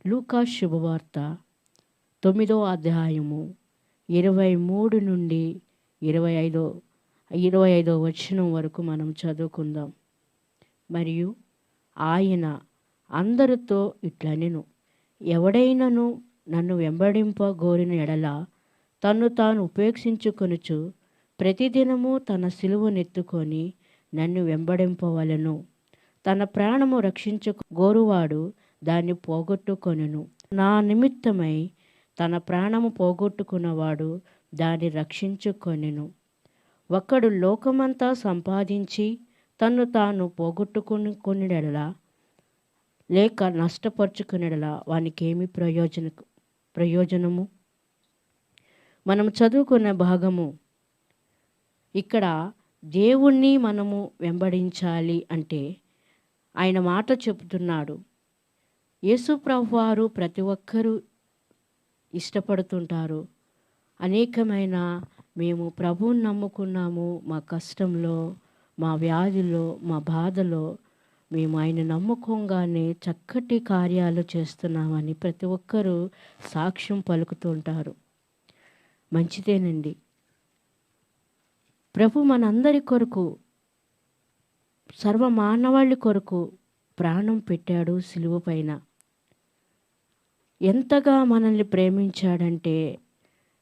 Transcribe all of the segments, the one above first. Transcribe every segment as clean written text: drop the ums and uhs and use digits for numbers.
లూకా శుభవార్త 9వ అధ్యాయము 23 నుండి 25వ వచనం వరకు మనం చదువుకుందాం. మరియు ఆయన అందరితో ఇట్లనెను, ఎవడైనను నన్ను వెంబడింపగోరిన ఎడల తన్ను తాను ఉపేక్షించుకొనుచు ప్రతిదినము తన సిలువనెత్తుకొని నన్ను వెంబడింపవలెను. తన ప్రాణము రక్షించుగోరువాడు దాన్ని పోగొట్టుకొనును. నా నిమిత్తమై తన ప్రాణము పోగొట్టుకున్నవాడు దాన్ని రక్షించుకొనెను. ఒకడు లోకమంతా సంపాదించి తన్ను తాను పోగొట్టుకొనిడలా లేక నష్టపరుచుకునేలా వానికేమి ప్రయోజనము? మనం చదువుకున్న భాగము ఇక్కడ దేవుణ్ణి మనము వెంబడించాలి అంటే ఆయన మాట చెబుతున్నాడు. యేసు ప్రభువారు ప్రతి ఒక్కరూ ఇష్టపడుతుంటారు. అనేకమైన మేము ప్రభువుని నమ్ముకున్నాము, మా కష్టంలో, మా వ్యాధిలో, మా బాధలో మేము ఆయన నమ్ముకోగానే చక్కటి కార్యాలు చేస్తున్నామని ప్రతి ఒక్కరూ సాక్ష్యం పలుకుతుంటారు. మంచిదేనండి. ప్రభు మనందరి కొరకు, సర్వమానవాళి కొరకు ప్రాణం పెట్టాడు సిలువ పైన. ఎంతగా మనల్ని ప్రేమించాడంటే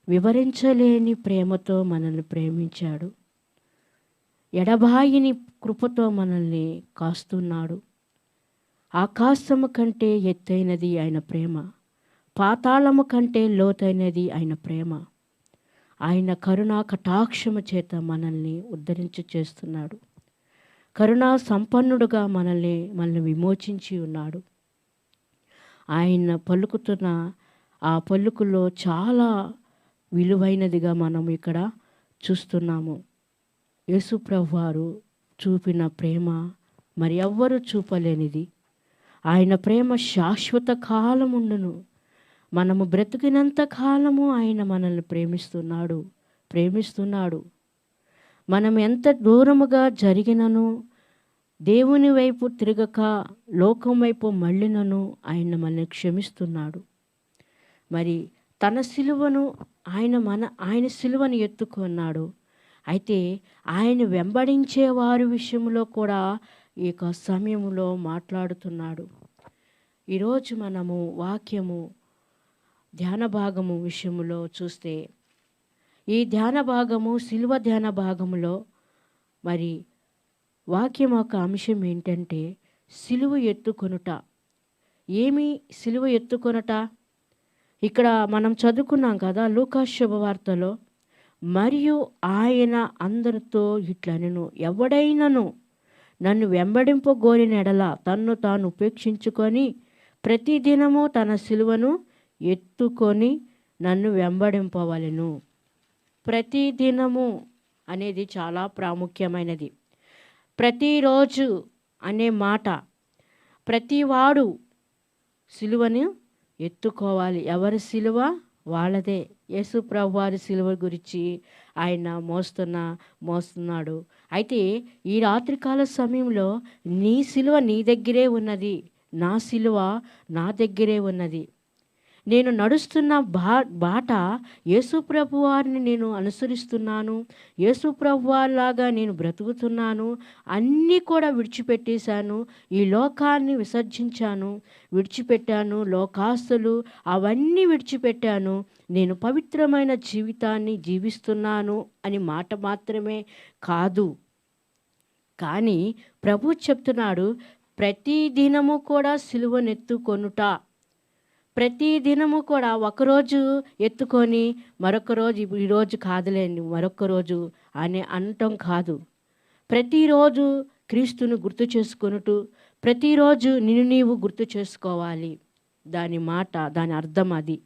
వివరించలేని ప్రేమతో మనల్ని ప్రేమించాడు. ఎడబాయిని కృపతో మనల్ని కాస్తున్నాడు. ఆకాశము కంటే ఎత్తైనది ఆయన ప్రేమ, పాతాళము కంటే లోతైనది ఆయన ప్రేమ. ఆయన కరుణా కటాక్షము చేత మనల్ని ఉద్ధరించి చేస్తున్నాడు. కరుణా సంపన్నుడుగా మనల్ని విమోచించి ఉన్నాడు. ఆయన పలుకుతున్న ఆ పలుకులో చాలా విలువైనదిగా మనం ఇక్కడ చూస్తున్నాము. యేసు ప్రభువారు చూపిన ప్రేమ మరి ఎవ్వరూ చూపలేనిది. ఆయన ప్రేమ శాశ్వత కాలముండును. మనము బ్రతికినంత కాలము ఆయన మనల్ని ప్రేమిస్తున్నాడు. మనం ఎంత దూరముగా జరిగినను, దేవుని వైపు తిరగక లోకం వైపు మళ్ళినను ఆయన మనల్ని క్షమిస్తున్నాడు. మరి తన సిలువను ఆయన సిలువను ఎత్తుకున్నాడు. అయితే ఆయన వెంబడించే వారి విషయంలో కూడా ఈ యొక్క సమయంలో మాట్లాడుతున్నాడు. ఈరోజు మనము వాక్యము ధ్యాన భాగము విషయంలో చూస్తే, ఈ ధ్యాన భాగము సిలువ ధ్యాన భాగములో మరి వాక్యం ఒక అంశం ఏంటంటే సిలువ ఎత్తుకొనుట. ఏమి సిలువ ఎత్తుకొనుట? ఇక్కడ మనం చదువుకున్నాం కదా లూకా శుభవార్తలో, మరియు ఆయన అందరితో ఇట్లనెను, ఎవడైనను నన్ను వెంబడింపగోరిన ఎడల తన్ను తాను ఉపేక్షించుకొని ప్రతిదినము తన సిలువను ఎత్తుకొని నన్ను వెంబడింపవలెను. ప్రతిదినము అనేది చాలా ప్రాముఖ్యమైనది. ప్రతిరోజు అనే మాట, ప్రతివాడు సిలువను ఎత్తుకోవాలి. ఎవరి సిలువ వాళ్ళదే. యేసు ప్రభువారి సిలువ గురించి ఆయన మోస్తున్నాడు. అయితే ఈ రాత్రికాల సమయంలో నీ సిలువ నీ దగ్గరే ఉన్నది, నా సిలువ నా దగ్గరే ఉన్నది. నేను నడుస్తున్న బాట యేసు ప్రభువారిని నేను అనుసరిస్తున్నాను. యేసు ప్రభువారిలాగా నేను బ్రతుకుతున్నాను. అన్నీ కూడా విడిచిపెట్టేశాను. ఈ లోకాన్ని విడిచిపెట్టాను. లోకాస్తులు అవన్నీ విడిచిపెట్టాను. నేను పవిత్రమైన జీవితాన్ని జీవిస్తున్నాను అని మాట మాత్రమే కాదు, కానీ ప్రభు చెప్తున్నాడు, ప్రతి దినము కూడా సిలువనెత్తుకొనుట. ప్రతి దినము కూడా ఒకరోజు ఎత్తుకొని మరొక రోజు, ఈరోజు కాదులేండి మరొక రోజు అని అనటం కాదు. ప్రతిరోజు క్రీస్తును గుర్తు చేసుకొనుటూ ప్రతిరోజు నిన్ను నీవు గుర్తు చేసుకోవాలి. దాని అర్థం అది.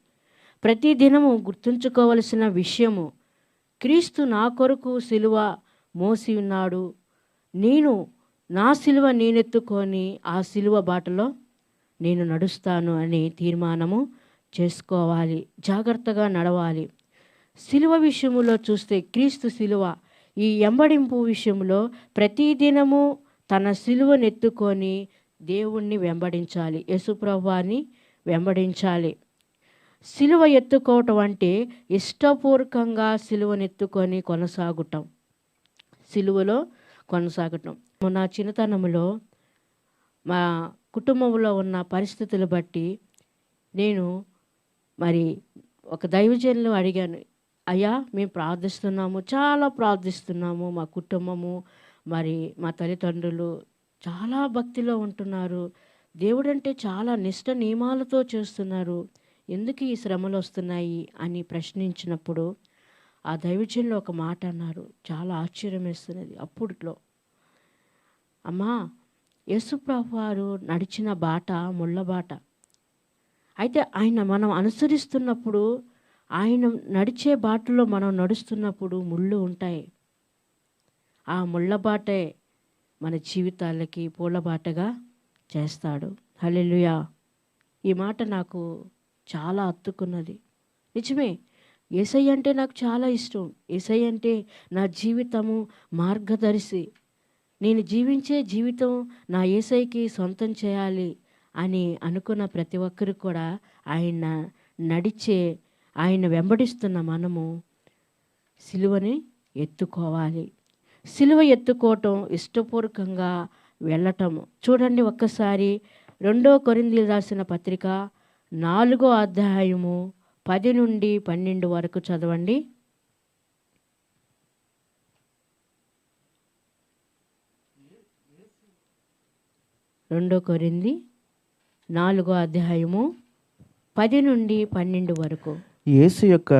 ప్రతి దినము గుర్తుంచుకోవలసిన విషయము, క్రీస్తు నా కొరకు సిలువ మోసి ఉన్నాడు. నా సిలువ నేనెత్తుకొని ఆ సిలువ బాటలో నేను నడుస్తాను అని తీర్మానము చేసుకోవాలి. జాగ్రత్తగా నడవాలి. సిలువ విషయంలో చూస్తే క్రీస్తు సిలువ, ఈ వెంబడింపు విషయంలో ప్రతిదినము తన సిలువనెత్తుకొని దేవుణ్ణి వెంబడించాలి. యేసుప్రభువాని వెంబడించాలి. సిలువ ఎత్తుకోవటం అంటే ఇష్టపూర్వకంగా సిలువనెత్తుకొని కొనసాగటం, సిలువలో కొనసాగటం. నా చిన్నతనంలో మా కుటుంబంలో ఉన్న పరిస్థితులు బట్టి నేను మరి ఒక దైవజనులు అడిగాను, అయ్యా మేము ప్రార్థిస్తున్నాము, చాలా ప్రార్థిస్తున్నాము, మా కుటుంబము మరి మా తల్లిదండ్రులు చాలా భక్తిలో ఉంటున్నారు, దేవుడంటే చాలా నిష్ట నియమాలతో చేస్తున్నారు, ఎందుకు ఈ శ్రమలు వస్తున్నాయి అని ప్రశ్నించినప్పుడు ఆ దైవజనులు ఒక మాట అన్నారు, చాలా ఆశ్చర్యం వేస్తున్నది. అప్పట్లో అమ్మా, యేసుప్రభు వారు నడిచిన బాట ముళ్ళ బాట. అయితే ఆయన మనం అనుసరిస్తున్నప్పుడు, ఆయన నడిచే బాటలో మనం నడుస్తున్నప్పుడు ముళ్ళు ఉంటాయి. ఆ ముళ్ళ బాటే మన జీవితాలకి పూలబాటగా చేస్తాడు. హల్లెలూయా. ఈ మాట నాకు చాలా హత్తుకున్నది. నిజమే, యేసయ్య అంటే నాకు చాలా ఇష్టం. యేసయ్య అంటే నా జీవితము మార్గదర్శి. నేను జీవించే జీవితం నా యేసయ్యకి సొంతం చేయాలి అని అనుకున్న ప్రతి ఒక్కరు కూడా ఆయన వెంబడిస్తున్న మనము సిలువని ఎత్తుకోవాలి. సిలువ ఎత్తుకోవటం ఇష్టపూర్వకంగా వెళ్ళటము. చూడండి ఒక్కసారి 2 కొరింథీయులకు రాసిన పత్రిక 4వ అధ్యాయము 10 నుండి 12 వరకు చదవండి. 2 కొరింథీ 4వ అధ్యాయము 10 నుండి 12 వరకు. యేసు యొక్క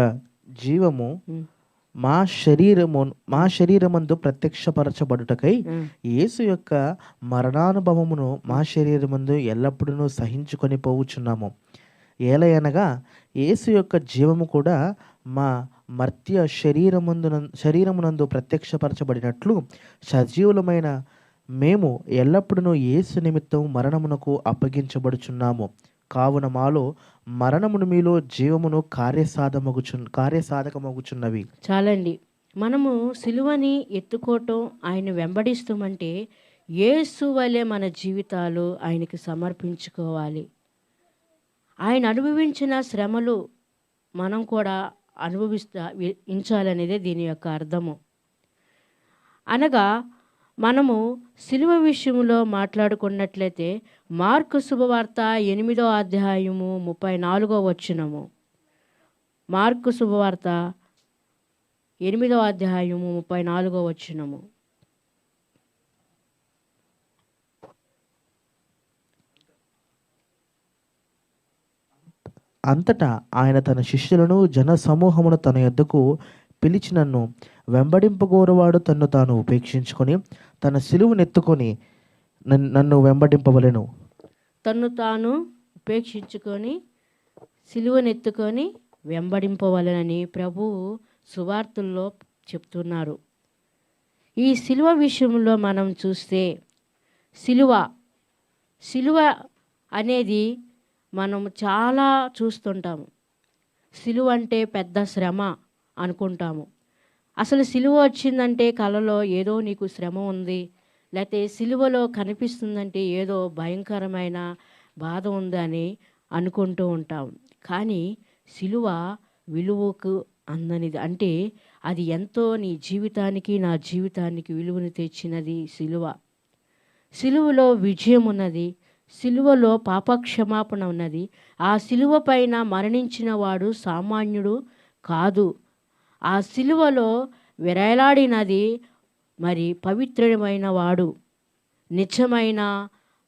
జీవము మా శరీరమందు ప్రత్యక్షపరచబడుటకై యేసు యొక్క మరణానుభవమును మా శరీరమందు ఎల్లప్పుడూ సహించుకొని పోవుచున్నాము. ఏలయనగా యేసు యొక్క జీవము కూడా మా మర్త్య శరీరమునందు ప్రత్యక్షపరచబడినట్లు సజీవులమైన మేము ఎల్లప్పుడూ యేసు నిమిత్తం మరణమునకు అప్పగించబడుచున్నాము. కావున మాలో మరణమును మీలో జీవమును కార్యసాధకమగుచున్నవి. చాలండి. మనము సిలువని ఎత్తుకోవటం, ఆయన వెంబడిస్తామంటే యేసు వలె మన జీవితాలు ఆయనకి సమర్పించుకోవాలి. ఆయన అనుభవించిన శ్రమలు మనం కూడా అనుభవించాలనేదే దీని యొక్క అర్థము. అనగా మనము సిలువ విషయంలో మాట్లాడుకున్నట్లయితే మార్కు శుభవార్త 8వ అధ్యాయము 34వ వచనము. మార్కు శుభవార్త 8వ అధ్యాయము 34వ వచనము. అంతటా ఆయన తన శిష్యులను జన సమూహమును తన యొద్దకు పిలిచి, నన్ను వెంబడింపగోరువాడు తన్ను తాను ఉపేక్షించుకొని తన సిలువనెత్తుకొని నన్ను వెంబడింపవలెను. తన్ను తాను ఉపేక్షించుకొని సిలువనెత్తుకొని వెంబడింపవలెనని ప్రభువు సువార్తల్లో చెప్తున్నారు. ఈ సిలువ విషయంలో మనం చూస్తే సిలువ అనేది మనం చాలా చూస్తుంటాము. సిలువ అంటే పెద్ద శ్రమ అనుకుంటాము. అసలు సిలువ వచ్చిందంటే కలలో ఏదో నీకు శ్రమ ఉంది, లేకపోతే సిలువలో కనిపిస్తుందంటే ఏదో భయంకరమైన బాధ ఉందని అనుకుంటూ ఉంటాం. కానీ సిలువ విలువకు అందనిది. అంటే అది ఎంతో నీ జీవితానికి నా జీవితానికి విలువను తెచ్చినది సిలువ. సిలువలో విజయం ఉన్నది, సిలువలో పాపక్షమాపణ ఉన్నది. ఆ సిలువ పైన మరణించిన వాడు సామాన్యుడు కాదు. ఆ సిలువలో వేలాడినది మరి పవిత్రమైన వాడు, నిజమైన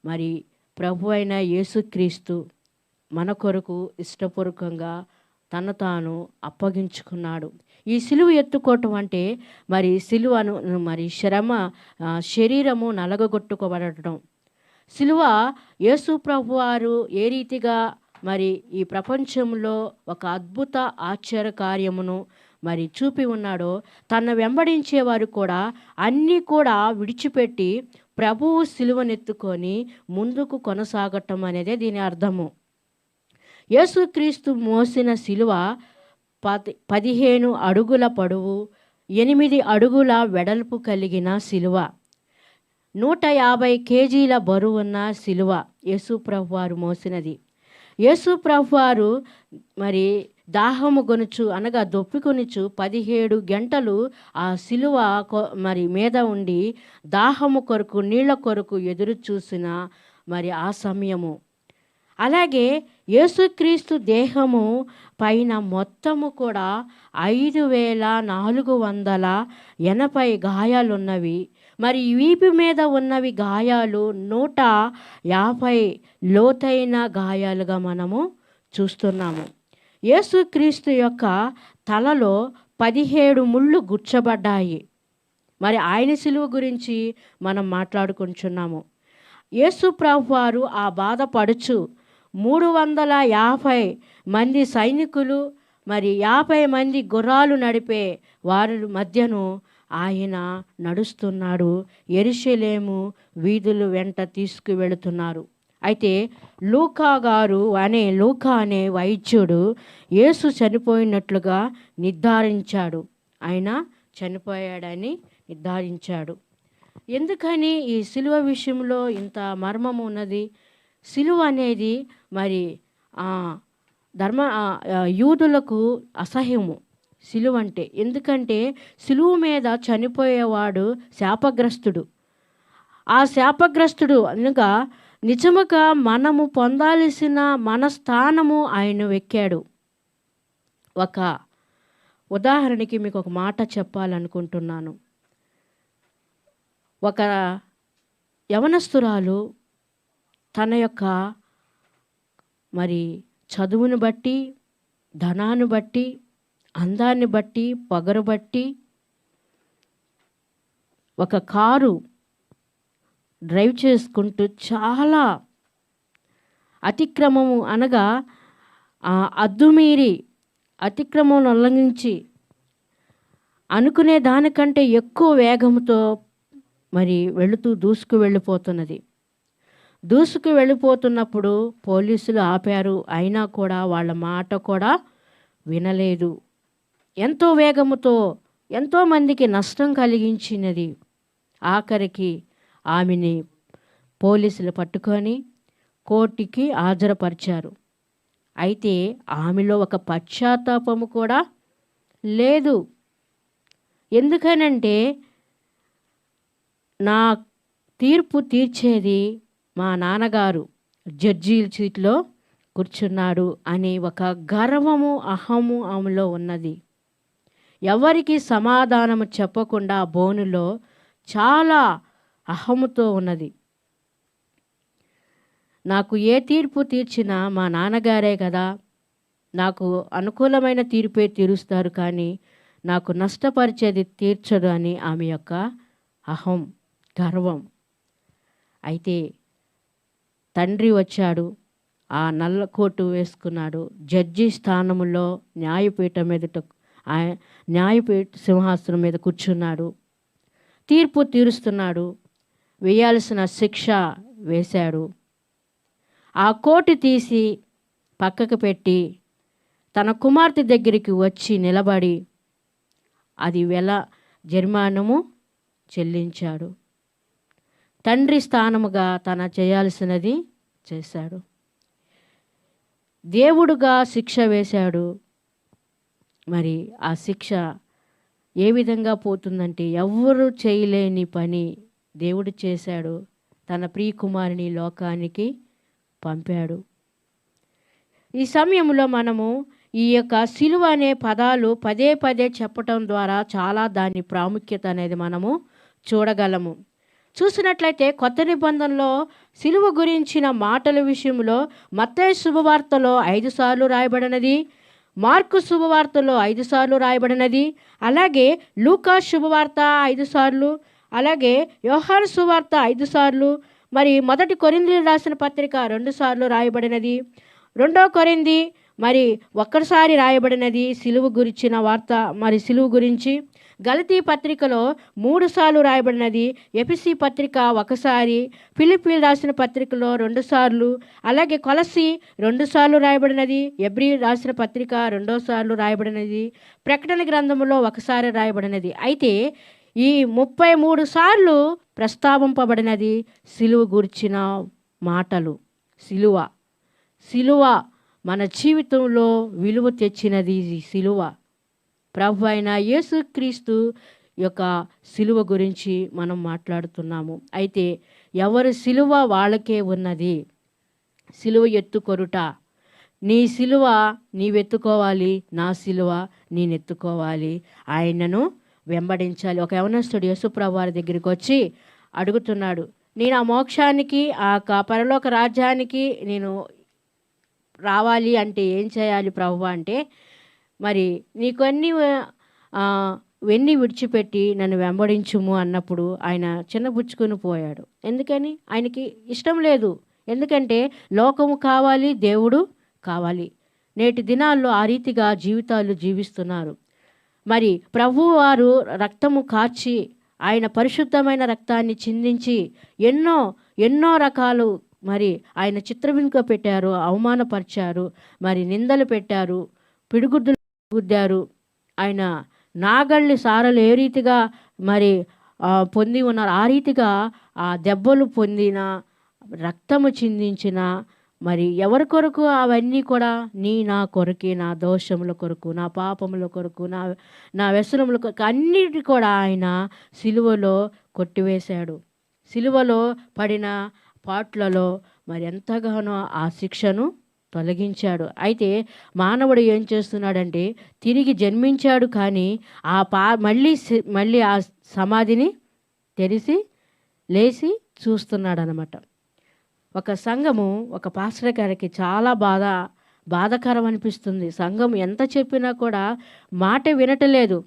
మరి ప్రభు అయిన యేసుక్రీస్తు మన కొరకు ఇష్టపూర్వకంగా తను తాను అప్పగించుకున్నాడు. ఈ సిలువ ఎత్తుకోవటం అంటే మరి సిలువను మరి శరీరము నలగగొట్టుకోబడటం. సిలువ యేసు ప్రభు వారు ఏ రీతిగా మరి ఈ ప్రపంచంలో ఒక అద్భుత ఆశ్చర్య కార్యమును మరి చూపి ఉన్నాడో, తన వెంబడించేవారు కూడా అన్నీ కూడా విడిచిపెట్టి ప్రభువు సిలువనెత్తుకొని ముందుకు కొనసాగటం అనేదే దీని అర్థము. యేసుక్రీస్తు మోసిన సిలువ 15 అడుగుల పొడవు, 8 అడుగుల వెడల్పు కలిగిన సిలువ, 150 కేజీల బరువున్న సిలువ యేసు ప్రభు వారు మోసినది. యేసు ప్రభువారు మరి దాహము గొనుచు అనగా దొప్పికొనుచు 17 గంటలు ఆ సిలువ మరి మీద ఉండి దాహము కొరకు నీళ్ళ కొరకు ఎదురు చూసిన మరి ఆ సమయము. అలాగే యేసుక్రీస్తు దేహము పైన మొత్తము కూడా 5480 గాయాలున్నవి. మరి వీపు మీద ఉన్నవి గాయాలు 150 లోతైన గాయాలుగా మనము చూస్తున్నాము. యేసుక్రీస్తు యొక్క తలలో 17 ముళ్ళు గుచ్చబడ్డాయి. మరి ఆయన సిలువ గురించి మనం మాట్లాడుకుంటున్నాము. యేసు ప్రభువారు ఆ బాధపడుచు 350 మంది సైనికులు మరి 50 మంది గుర్రాలు నడిపే వారి మధ్యను ఆయన నడుస్తున్నాడు. యెరూషలేము వీధులు వెంట తీసుకువెళుతున్నారు. అయితే లూకా అనే వైద్యుడు యేసు చనిపోయినట్లుగా నిర్ధారించాడు. ఆయన చనిపోయాడని నిర్ధారించాడు. ఎందుకని ఈ సిలువ విషయంలో ఇంత మర్మం ఉన్నది? సిలువ అనేది మరి యూదులకు అసహ్యము సిలువ అంటే. ఎందుకంటే సిలువ మీద చనిపోయేవాడు శాపగ్రస్తుడు. ఆ శాపగ్రస్తుడు అనగా నిజముగా మనము పొందాల్సిన మన స్థానము ఆయన వెక్కాడు. ఒక ఉదాహరణకి మీకు ఒక మాట చెప్పాలనుకుంటున్నాను. ఒక యవనస్తురాలు తన యొక్క మరి చదువును బట్టి, ధనాన్ని బట్టి, అందాన్ని బట్టి, పొగరు బట్టి ఒక కారు డ్రైవ్ చేసుకుంటూ చాలా అతిక్రమము అనగా అద్దుమీరి అతిక్రమం ఉల్లంఘించి అనుకునే దానికంటే ఎక్కువ వేగంతో మరి దూసుకు వెళ్ళిపోతున్నప్పుడు పోలీసులు ఆపారు. అయినా కూడా వాళ్ళ మాట కూడా వినలేదు. ఎంతో వేగముతో ఎంతోమందికి నష్టం కలిగించినది. ఆఖరికి ఆమెని పోలీసులు పట్టుకొని కోర్టుకి హాజరుపరిచారు. అయితే ఆమెలో ఒక పశ్చాత్తాపము కూడా లేదు. ఎందుకనంటే నా తీర్పు తీర్చేది మా నాన్నగారు జడ్జీల సీట్లో కూర్చున్నాడు అనే ఒక గర్వము, అహము ఆమెలో ఉన్నది. ఎవరికి సమాధానము చెప్పకుండా బోనులో చాలా అహముతో ఉన్నది. నాకు ఏ తీర్పు తీర్చినా మా నాన్నగారే కదా, నాకు అనుకూలమైన తీర్పే తీరుస్తారు, కానీ నాకు నష్టపరిచేది తీర్చడు అని ఆమె యొక్క అహం, గర్వం. అయితే తండ్రి వచ్చాడు, ఆ నల్ల కోటు వేసుకున్నాడు, జడ్జి స్థానంలో న్యాయపీఠ సింహాసనం మీద కూర్చున్నాడు, తీర్పు తీరుస్తున్నాడు, వేయాల్సిన శిక్ష వేశాడు. ఆ కోటు తీసి పక్కకు పెట్టి తన కుమార్తె దగ్గరికి వచ్చి నిలబడి అది జరిమానము చెల్లించాడు. తండ్రి స్థానముగా తన చేయాల్సినది చేశాడు. దేవుడుగా శిక్ష వేశాడు. మరి ఆ శిక్ష ఏ విధంగా పోతుందంటే ఎవ్వరూ చేయలేని పని దేవుడు చేశాడు. తన ప్రియ కుమారుని లోకానికి పంపాడు. ఈ సమయంలో మనము ఈ యొక్క సిలువ అనే పదాలు పదే పదే చెప్పటం ద్వారా చాలా దాని ప్రాముఖ్యత అనేది మనము చూడగలము. చూసినట్లయితే కొత్త నిబంధనలో సిలువ గురించిన మాటల విషయంలో మత్తయి శుభవార్తలో 5 సార్లు రాయబడినది, మార్కు శుభవార్తలో 5 సార్లు రాయబడినది, అలాగే లూకా శుభవార్త 5 సార్లు, అలాగే యోహాను శుభవార్త 5 సార్లు, మరి 1 కొరింథీయులకు రాసిన పత్రిక 2 సార్లు రాయబడినది, 2 కొరింథీ మరి ఒక్కసారి రాయబడినది సిలువ గురించిన వార్త. మరి సిలువ గురించి గలతీ పత్రికలో 3 సార్లు రాయబడినది, ఎఫెసీ పత్రిక 1 సారి, ఫిలిప్పీలు రాసిన పత్రికలో 2 సార్లు, అలాగే కొలస్సీ 2 సార్లు రాయబడినది, ఎబ్రీ రాసిన పత్రిక 2 సార్లు రాయబడినది, ప్రకటన గ్రంథంలో 1 సారి రాయబడినది. అయితే ఈ 33 సార్లు ప్రస్తావింపబడినది సిలువ గురించిన మాటలు. సిలువ మన జీవితంలో విలువ తెచ్చినది ఈ సిలువ. ప్రభు అయిన యేసుక్రీస్తు యొక్క సిలువ గురించి మనం మాట్లాడుతున్నాము. అయితే ఎవరి సిలువ వాళ్ళకే ఉన్నది. సిలువ ఎత్తుకొనుట, నీ సిలువ నీవెత్తుకోవాలి, నా సిలువ నేనెత్తుకోవాలి, ఆయనను వెంబడించాలి. ఒక యవనస్తుడు యేసుప్రభు వారి దగ్గరికి వచ్చి అడుగుతున్నాడు, నేను ఆ మోక్షానికి ఆ పరలోక రాజ్యానికి నేను రావాలి అంటే ఏం చేయాలి ప్రభువా అంటే, మరి నీకన్నీ వెన్నీ విడిచిపెట్టి నన్ను వెంబడించుము అన్నప్పుడు ఆయన చిన్నబుచ్చుకొని పోయాడు. ఎందుకని? ఆయనకి ఇష్టం లేదు. ఎందుకంటే లోకము కావాలి, దేవుడు కావాలి. నేటి దినాల్లో ఆ రీతిగా జీవితాలు జీవిస్తున్నారు. మరి ప్రభువు వారు రక్తము కార్చి, ఆయన పరిశుద్ధమైన రక్తాన్ని చిందించి ఎన్నో రకాలు మరి ఆయన చిత్రహింస పెట్టారు, అవమానపరిచారు, మరి నిందలు పెట్టారు, పిడిగుద్దులు గుద్దారు. ఆయన నాగళ్ళి సారలు ఏ రీతిగా మరి పొంది ఉన్నారు, ఆ రీతిగా ఆ దెబ్బలు పొందిన, రక్తము చిందించిన, మరి ఎవరి కొరకు అవన్నీ కూడా నా కొరకే, నా దోషముల కొరకు, నా పాపముల కొరకు, నా వ్యసనముల కొరకు అన్నిటి కూడా ఆయన సిలువలో కొట్టివేశాడు. సిలువలో పడిన పాట్లలో మరి ఎంతగానో ఆ శిక్షను తొలగించాడు. అయితే మానవుడు ఏం చేస్తున్నాడంటే తిరిగి జన్మించాడు, కానీ మళ్ళీ ఆ సమాధిని తెరిచి లేచి చూస్తున్నాడు అన్నమాట. ఒక సంఘము, ఒక పాస్టర్ గారికి చాలా బాధాకరం అనిపిస్తుంది. సంఘం ఎంత చెప్పినా కూడా మాట వినటలేదు.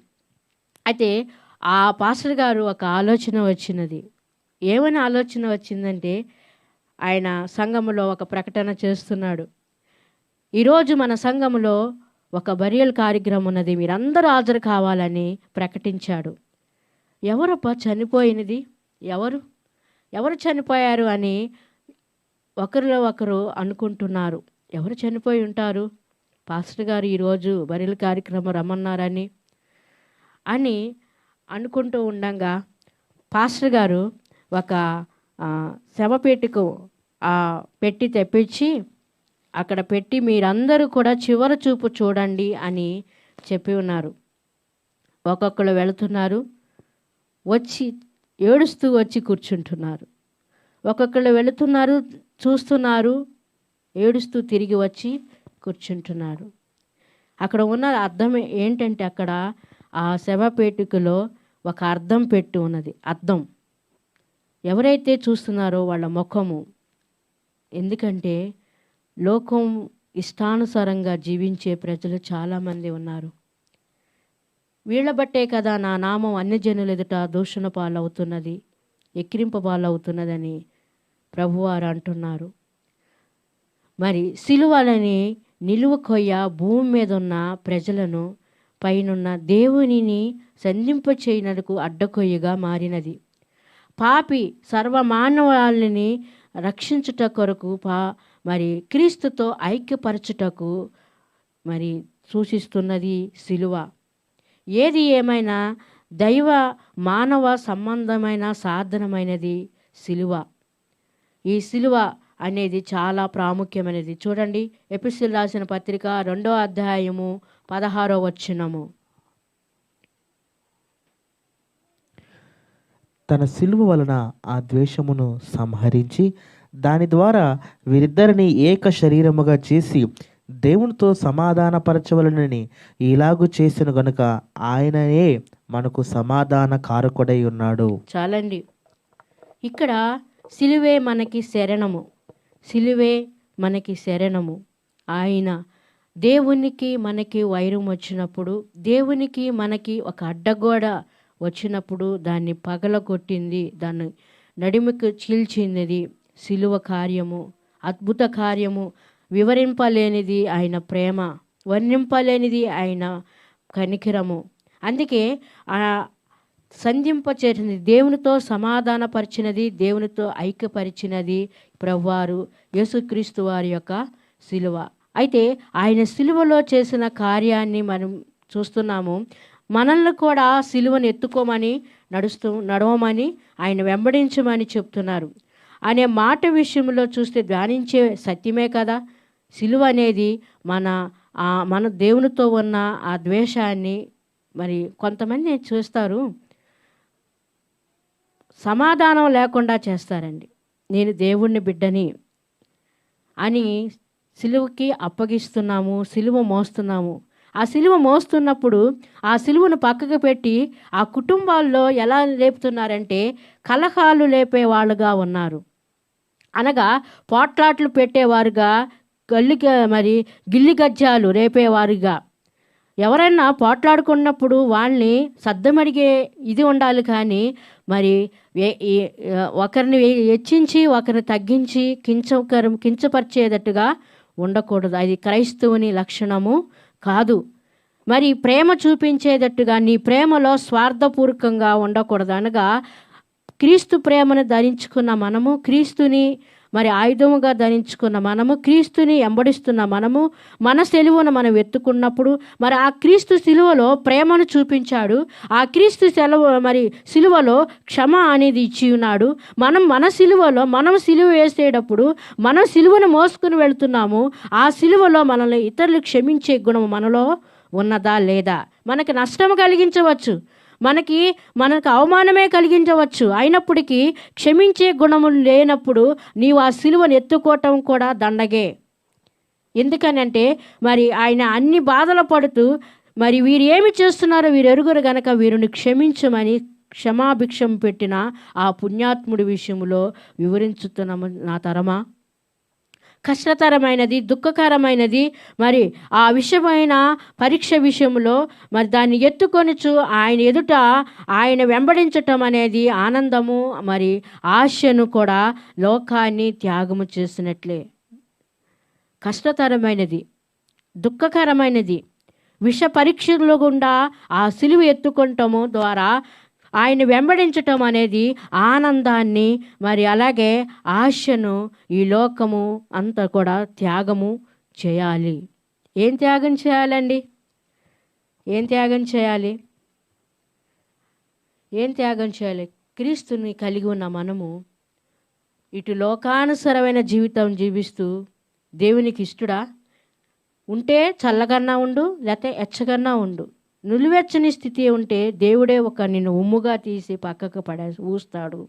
అయితే ఆ పాస్టర్ గారు ఒక ఆలోచన వచ్చినది. ఏమని ఆలోచన వచ్చిందంటే, ఆయన సంఘములో ఒక ప్రకటన చేస్తున్నాడు. ఈరోజు మన సంఘములో ఒక బరియల్ కార్యక్రమం ఉన్నది, మీరందరూ హాజరు కావాలని ప్రకటించాడు. ఎవరప్ప చనిపోయినది? ఎవరు చనిపోయారు అని ఒకరిలో ఒకరు అనుకుంటున్నారు. ఎవరు చనిపోయి ఉంటారు? పాస్టర్ గారు ఈరోజు బరియల్ కార్యక్రమం రమ్మన్నారని అనుకుంటూ ఉండగా పాస్టర్ గారు ఒక శవపేటికు పెట్టి తెప్పించి అక్కడ పెట్టి, మీరందరూ కూడా చివరి చూపు చూడండి అని చెప్పి ఉన్నారు. ఒక్కొక్కరు వెళుతున్నారు, వచ్చి ఏడుస్తూ వచ్చి కూర్చుంటున్నారు. ఒక్కొక్కరు వెళుతున్నారు, చూస్తున్నారు, ఏడుస్తూ తిరిగి వచ్చి కూర్చుంటున్నారు. అక్కడ ఉన్న అర్థం ఏంటంటే, అక్కడ ఆ శవపేటికలో ఒక అర్థం పెట్టి ఉన్నది. అర్థం ఎవరైతే చూస్తున్నారో వాళ్ళ ముఖము. ఎందుకంటే లోకం ఇష్టానుసారంగా జీవించే ప్రజలు చాలామంది ఉన్నారు. వీళ్ళ బట్టే కదా నా నామం అన్యజనుల ఎదుట దూషణ పాలవుతున్నది, ఎక్కిరింప పాలవుతున్నదని ప్రభువారు అంటున్నారు. మరి సిలువలని నిలువ కొయ్య భూమి మీద ఉన్న ప్రజలను పైనున్న దేవునిని సంధింపచేయునకు అడ్డకొయ్యగా మారినది. పాపి సర్వమానవాళిని రక్షించుట కొరకు మరి క్రీస్తుతో ఐక్యపరచుటకు మరి సూచిస్తున్నది సిలువ. ఏది ఏమైనా దైవ మానవ సంబంధమైన సాధనమైనది సిలువ. ఈ సిలువ అనేది చాలా ప్రాముఖ్యమైనది. చూడండి, ఎపిసిల్ రాసిన పత్రిక 2వ అధ్యాయము 16వ వచనము. తన సిలువ వలన ఆ ద్వేషమును సంహరించి దాని ద్వారా వీరిద్దరిని ఏక శరీరముగా చేసి దేవునితో సమాధానపరచవలనని ఇలాగు చేసిన గనుక ఆయననే మనకు సమాధాన కారకుడై ఉన్నాడు. చాలండి, ఇక్కడ సిలువే మనకి శరణము. సిలువే మనకి శరణము. ఆయన దేవునికి మనకి వైరం వచ్చినప్పుడు, దేవునికి మనకి ఒక అడ్డగోడ వచ్చినప్పుడు దాన్ని పగలగొట్టింది, దాన్ని నడిమికి చీల్చింది సిలువ కార్యము. అద్భుత కార్యము. వివరింపలేనిది ఆయన ప్రేమ, వర్ణింపలేనిది ఆయన కనికరము. అందుకే సంధింపచేసినది, దేవునితో సమాధానపరిచినది, దేవునితో ఐక్యపరిచినది ప్రభువారు యేసుక్రీస్తు వారి యొక్క సిలువ. అయితే ఆయన సిలువలో చేసిన కార్యాన్ని మనం చూస్తున్నాము. మనల్ని కూడా సిలువను ఎత్తుకోమని నడవమని, ఆయన వెంబడించమని చెప్తున్నారు. అనే మాట విషయంలో చూస్తే ధ్యానించే సత్యమే కదా. సిలువ అనేది మన దేవునితో ఉన్న ఆ ద్వేషాన్ని మరి కొంతమంది చూస్తారు, సమాధానం లేకుండా చేస్తారండి. నేను దేవుణ్ణి బిడ్డని అని సిలువకి అప్పగిస్తున్నాము, సిలువ మోస్తున్నాము. ఆ సిలువ మోస్తున్నప్పుడు ఆ సిలువను పక్కకు పెట్టి ఆ కుటుంబాల్లో ఎలా లేపుతున్నారంటే కలహాలు లేపేవాళ్ళుగా ఉన్నారు. అనగా పోట్లాట్లు పెట్టేవారుగా, గిల్లి గజ్జాలు రేపేవారుగా. ఎవరైనా పోట్లాడుకున్నప్పుడు వాళ్ళని సద్దమడిగే ఇది ఉండాలి, కానీ మరి ఒకరిని హెచ్చించి ఒకరిని తగ్గించి కించపరిచేటట్టుగా ఉండకూడదు. అది క్రైస్తవుని లక్షణము కాదు. మరి ప్రేమ చూపించేటట్టుగా నీ ప్రేమలో స్వార్థపూర్వకంగా ఉండకూడదు. అనగా క్రీస్తు ప్రేమను ధరించుకున్న మనము, క్రీస్తుని మరి ఆయుధముగా ధరించుకున్న మనము, క్రీస్తుని వెంబడిస్తున్న మనము, మన సిలువను మనం ఎత్తుకున్నప్పుడు మరి ఆ క్రీస్తు సిలువలో ప్రేమను చూపించాడు. ఆ క్రీస్తు సిలువలో క్షమ అనేది ఇచ్చి ఉన్నాడు. మన సిలువలో మనం సిలువ వేసేటప్పుడు మనం సిలువను మోసుకుని వెళ్తున్నాము. ఆ సిలువలో మనల్ని ఇతరులు క్షమించే గుణం మనలో ఉన్నదా లేదా? మనకి నష్టం కలిగించవచ్చు, మనకు అవమానమే కలిగించవచ్చు. అయినప్పటికీ క్షమించే గుణము లేనప్పుడు నీవు ఆ సిలువను ఎత్తుకోవటం కూడా దండగే. ఎందుకనంటే మరి ఆయన అన్ని బాధలు పడుతూ మరి వీరు ఏమి చేస్తున్నారో వీరు ఎరుగురు గనక వీరిని క్షమించమని క్షమాభిక్షం పెట్టిన ఆ పుణ్యాత్ముడి విషయంలో వివరించుతున్నాము. నా తరమా కష్టతరమైనది, దుఃఖకరమైనది మరి ఆ విషయమైన పరీక్ష విషయంలో మరి దాన్ని ఎత్తుకొనిచు ఆయన ఎదుట ఆయన వెంబడించటం అనేది ఆనందము, మరి ఆశను కూడా లోకాన్ని త్యాగము చేసినట్లే. కష్టతరమైనది, దుఃఖకరమైనది విష పరీక్షల గుండా ఆ సిలువ ఎత్తుకొనటము ద్వారా ఆయన వెంబడించటం అనేది ఆనందాన్ని మరి అలాగే ఆశను ఈ లోకము అంతా కూడా త్యాగము చేయాలి. ఏం త్యాగం చేయాలండి? ఏం త్యాగం చేయాలి? ఏం త్యాగం చేయాలి? క్రీస్తుని కలిగి ఉన్న మనము ఇటు లోకానుసరమైన జీవితం జీవిస్తూ దేవునికి ఇష్టడా ఉంటే చల్లగన్నా ఉండు, లేకపోతే ఎచ్చగన్నా ఉండు. నిలువెచ్చని స్థితి ఉంటే దేవుడే నిన్ను ఉమ్ముగా తీసి పక్కకు ఊస్తాడు.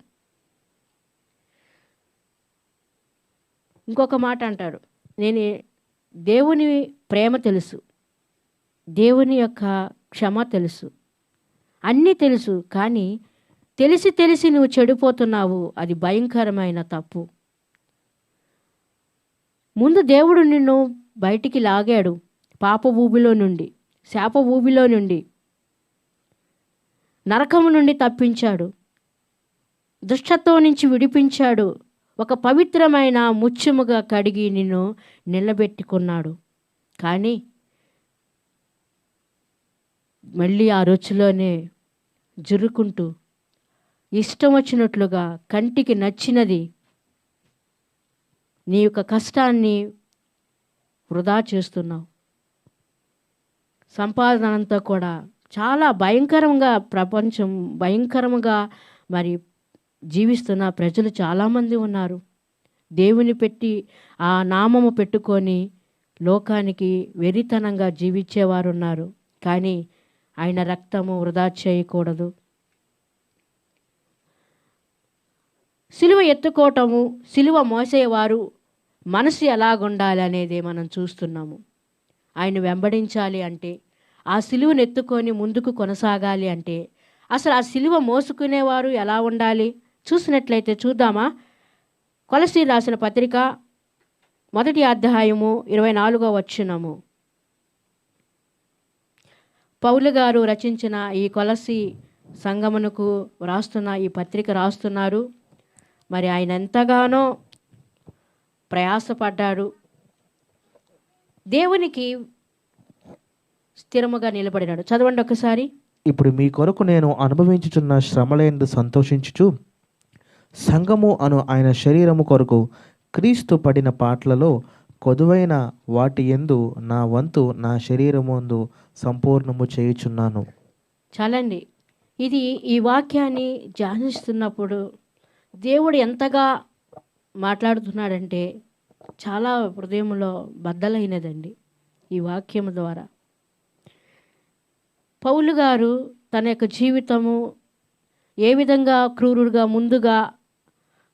ఇంకొక మాట అంటాడు, నేను దేవుని ప్రేమ తెలుసు, దేవుని యొక్క క్షమ తెలుసు, అన్నీ తెలుసు, కానీ తెలిసి నువ్వు చెడిపోతున్నావు. అది భయంకరమైన తప్పు. ముందు దేవుడు నిన్ను బయటికి లాగాడు, పాప ఊబిలో నుండి, శాప ఊబిలో నుండి, నరకము నుండి తప్పించాడు, దుష్టత్వం నుంచి విడిపించాడు, ఒక పవిత్రమైన ముత్యముగా కడిగి నిన్ను నిలబెట్టుకున్నాడు. కానీ మళ్ళీ ఆ రుచిలోనే జురుకుంటూ ఇష్టం వచ్చినట్లుగా కంటికి నచ్చినది నీ యొక్క కష్టాన్ని వృధా చేస్తున్నావు. సంపాదన అంతా కూడా చాలా భయంకరంగా మరి జీవిస్తున్న ప్రజలు చాలామంది ఉన్నారు. దేవుని పెట్టి ఆ నామము పెట్టుకొని లోకానికి వెరితనంగా జీవించేవారు ఉన్నారు. కానీ ఆయన రక్తము వృధా చేయకూడదు. సిలువ ఎత్తుకోవటము, సిలువ మోసేవారు మనసు ఎలాగుండాలి అనేది మనం చూస్తున్నాము. ఆయన వెంబడించాలి అంటే, ఆ సిలువను ఎత్తుకొని ముందుకు కొనసాగాలి అంటే అసలు ఆ సిలువ మోసుకునేవారు ఎలా ఉండాలి చూసినట్లయితే చూద్దామా? కొలసీ రాసిన పత్రిక 1వ అధ్యాయము 24వ వచనము. పౌలు గారు రచించిన ఈ కొలసీ సంఘమునకు రాస్తున్న ఈ పత్రిక రాస్తున్నారు. మరి ఆయన ఎంతగానో ప్రయాసపడ్డాడు, దేవునికి స్థిరముగా నిలబడినాడు. చదవండి ఒకసారి. ఇప్పుడు మీ కొరకు నేను అనుభవించుచున్న శ్రమలందు సంతోషించుచు సంఘము అను ఆయన శరీరము కొరకు క్రీస్తు పడిన పాటలలో కొదువైన వాటి యందు నా వంతు నా శరీరమందు సంపూర్ణము చేయుచున్నాను. చాలండి. ఈ వాక్యాన్ని ధ్యానిస్తున్నప్పుడు దేవుడు ఎంతగా మాట్లాడుతున్నాడంటే, చాలా హృదయంలో బద్దలైనదండి ఈ వాక్యం ద్వారా. పౌలు గారు తన యొక్క జీవితము ఏ విధంగా క్రూరుడుగా ముందుగా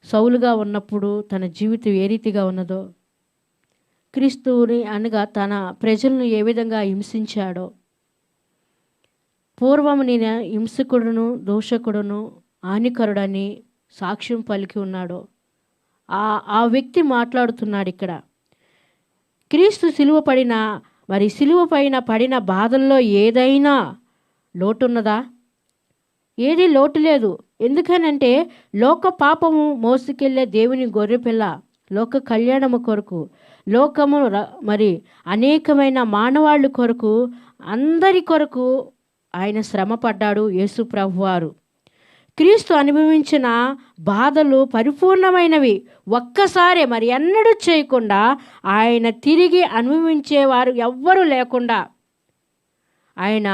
సౌలుగా ఉన్నప్పుడు తన జీవితం ఏ రీతిగా ఉన్నదో, క్రీస్తుని అనగా తన ప్రజలను ఏ విధంగా హింసించాడో, పూర్వము నేను హింసకుడును దోషకుడును హానికరుడని సాక్ష్యం పలికి ఉన్నాడో ఆ వ్యక్తి మాట్లాడుతున్నాడు ఇక్కడ. క్రీస్తు సిలువ పడిన సిలువ పైన పడిన బాధల్లో ఏదైనా లోటున్నదా? ఏది లోటు లేదు. ఎందుకనంటే లోక పాపము మోసుకెళ్ళే దేవుని గొర్రెపిల్ల లోక కళ్యాణము కొరకు, లోకము అనేకమైన మానవాళ్ళ కొరకు, అందరి కొరకు ఆయన శ్రమ పడ్డాడు యేసు ప్రభువారు. క్రీస్తు అనుభవించిన బాధలు పరిపూర్ణమైనవి. ఒక్కసారి ఎన్నడూ చేయకుండా ఆయన తిరిగి అనుభవించేవారు ఎవ్వరూ లేకుండా ఆయన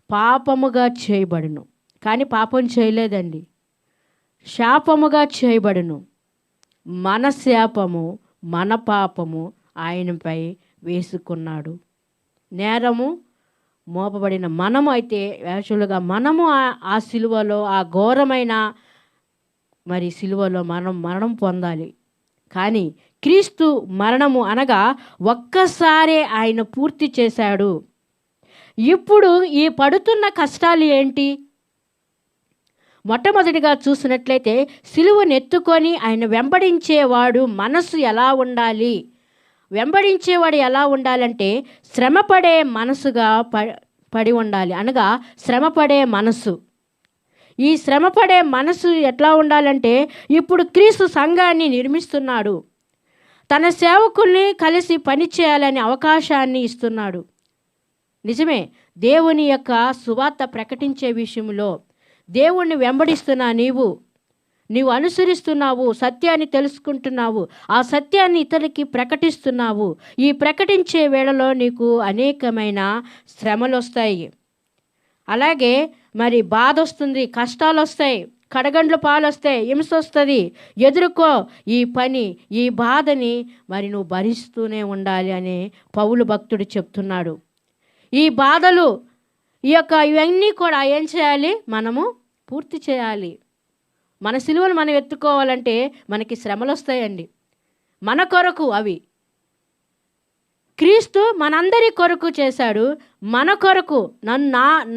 పాపముగా చేయబడును. కానీ పాపం చేయలేదండి, శాపముగా చేయబడును. మన శాపము మన పాపము ఆయనపై వేసుకున్నాడు. నేరము మోపబడిన మనము అయితే యాక్చువల్గా మనము ఆ సిలువలో, ఆ ఘోరమైన సిలువలో మరణం పొందాలి. కానీ క్రీస్తు మరణము అనగా ఒక్కసారే ఆయన పూర్తి చేశాడు. ఇప్పుడు ఈ పడుతున్న కష్టాలు ఏంటి? మొట్టమొదటిగా చూసినట్లయితే సిలువనెత్తుకొని ఆయన వెంబడించేవాడు మనసు ఎలా ఉండాలి? వెంబడించేవాడు ఎలా ఉండాలంటే శ్రమపడే మనసుగా పడి ఉండాలి. అనగా శ్రమపడే మనసు. ఈ శ్రమపడే మనసు ఎట్లా ఉండాలంటే, ఇప్పుడు క్రీస్తు సంఘాన్ని నిర్మిస్తున్నాడు, తన సేవకుల్ని కలిసి పని చేయాలని అవకాశాన్ని ఇస్తున్నాడు. నిజమే, దేవుని యొక్క సువార్త ప్రకటించే విషయంలో దేవుణ్ణి వెంబడిస్తున్నా నీవు అనుసరిస్తున్నావు, సత్యాన్ని తెలుసుకుంటున్నావు, ఆ సత్యాన్ని ఇతరులకి ప్రకటిస్తున్నావు. ఈ ప్రకటించే వేళలో నీకు అనేకమైన శ్రమలు వస్తాయి, అలాగే బాధ వస్తుంది, కష్టాలు వస్తాయి, కడగండ్ల పాలు వస్తాయి, హింస వస్తుంది. ఎదుర్కో ఈ పని, ఈ బాధని నువ్వు భరిస్తూనే ఉండాలి అని పౌలు భక్తుడు చెప్తున్నాడు. ఈ బాధలు ఇవన్నీ కూడా ఏం చేయాలి? మనము పూర్తి చేయాలి. మన సిలువను మనం ఎత్తుకోవాలంటే మనకి శ్రమలు వస్తాయండి. మన కొరకు అవి క్రీస్తు మనందరి కొరకు చేశాడు. మన కొరకు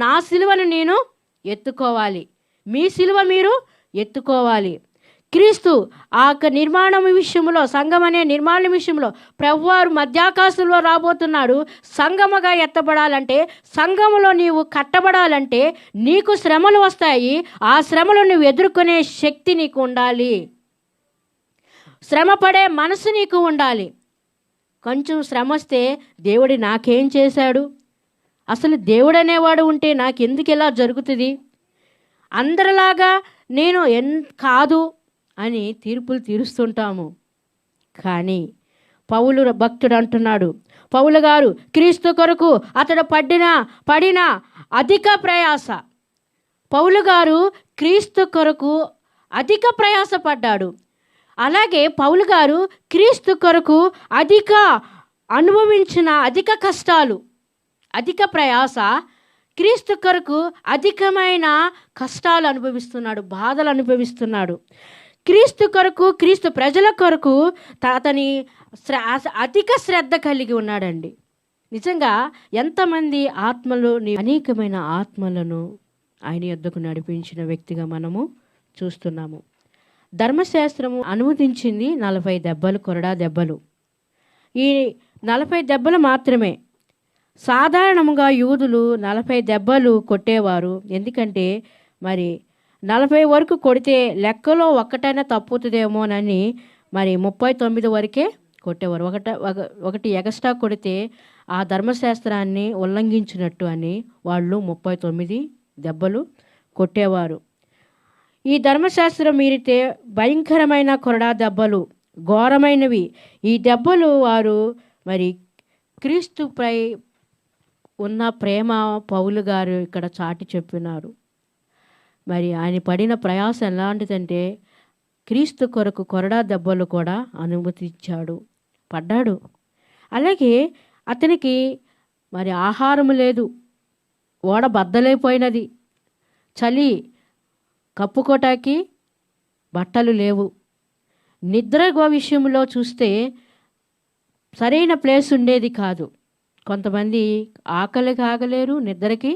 నా సిలువను నేను ఎత్తుకోవాలి, మీ సిలువ మీరు ఎత్తుకోవాలి. క్రీస్తు ఆ నిర్మాణం విషయంలో, సంఘం అనే నిర్మాణం విషయంలో ప్రభువారు మధ్యాకాశంలో రాబోతున్నాడు. సంఘముగా ఎత్తబడాలంటే, సంఘములో నీవు కట్టబడాలంటే నీకు శ్రమలు వస్తాయి. ఆ శ్రమలు నువ్వు ఎదుర్కొనే శక్తి నీకు ఉండాలి, శ్రమపడే మనసు నీకు ఉండాలి. కొంచెం శ్రమ వస్తే దేవుడు నాకేం చేశాడు, అసలు దేవుడు అనేవాడు ఉంటే నాకెందుకు ఇలా జరుగుతుంది, అందరిలాగా నేను కాదు అని తీర్పులు తీరుస్తుంటాము. కానీ పౌలు భక్తుడు అంటున్నాడు, పౌలు గారు క్రీస్తు కొరకు అతడు పడిన అధిక ప్రయాస. పౌలు గారు క్రీస్తు కొరకు అధిక ప్రయాస పడ్డాడు. అలాగే పౌలు గారు క్రీస్తు కొరకు అనుభవించిన అధిక కష్టాలు, అధిక ప్రయాస, క్రీస్తు కొరకు అధికమైన కష్టాలు అనుభవిస్తున్నాడు, బాధలు అనుభవిస్తున్నాడు. క్రీస్తు కొరకు, క్రీస్తు ప్రజల కొరకు అతని అధిక శ్రద్ధ కలిగి ఉన్నాడండి. నిజంగా ఎంతమంది అనేకమైన ఆత్మలను ఆయన యొద్దకు నడిపించిన వ్యక్తిగా మనము చూస్తున్నాము. ధర్మశాస్త్రము అనుమతించింది 40 దెబ్బలు, కొరడా దెబ్బలు. ఈ 40 దెబ్బలు మాత్రమే. సాధారణంగా యూదులు 40 దెబ్బలు కొట్టేవారు. ఎందుకంటే 40 వరకు కొడితే లెక్కలో ఒక్కటైనా తప్పుతుందేమోనని 39 వరకే కొట్టేవారు. ఒకటి ఎగస్ట్రా కొడితే ఆ ధర్మశాస్త్రాన్ని ఉల్లంఘించినట్టు అని వాళ్ళు 39 దెబ్బలు కొట్టేవారు. ఈ ధర్మశాస్త్రం మీరితే భయంకరమైన కొరడా దెబ్బలు, ఘోరమైనవి. ఈ దెబ్బలు వారు క్రీస్తుపై ఉన్న ప్రేమ పౌలు గారు ఇక్కడ చాటి చెప్పినారు. ఆయన పడిన ప్రయాస ఎలాంటిదంటే క్రీస్తు కొరకు కొరడా దెబ్బలు కూడా అనుమతించాడు. పడ్డాడు. అలాగే అతనికి మరి ఆహారం లేదు, ఓడ బద్దలైపోయినది, చలి కప్పుకోటానికి బట్టలు లేవు. నిద్ర విషయంలో చూస్తే సరైన ప్లేస్ ఉండేది కాదు. కొంతమంది ఆకలికి ఆగలేరు, నిద్రకి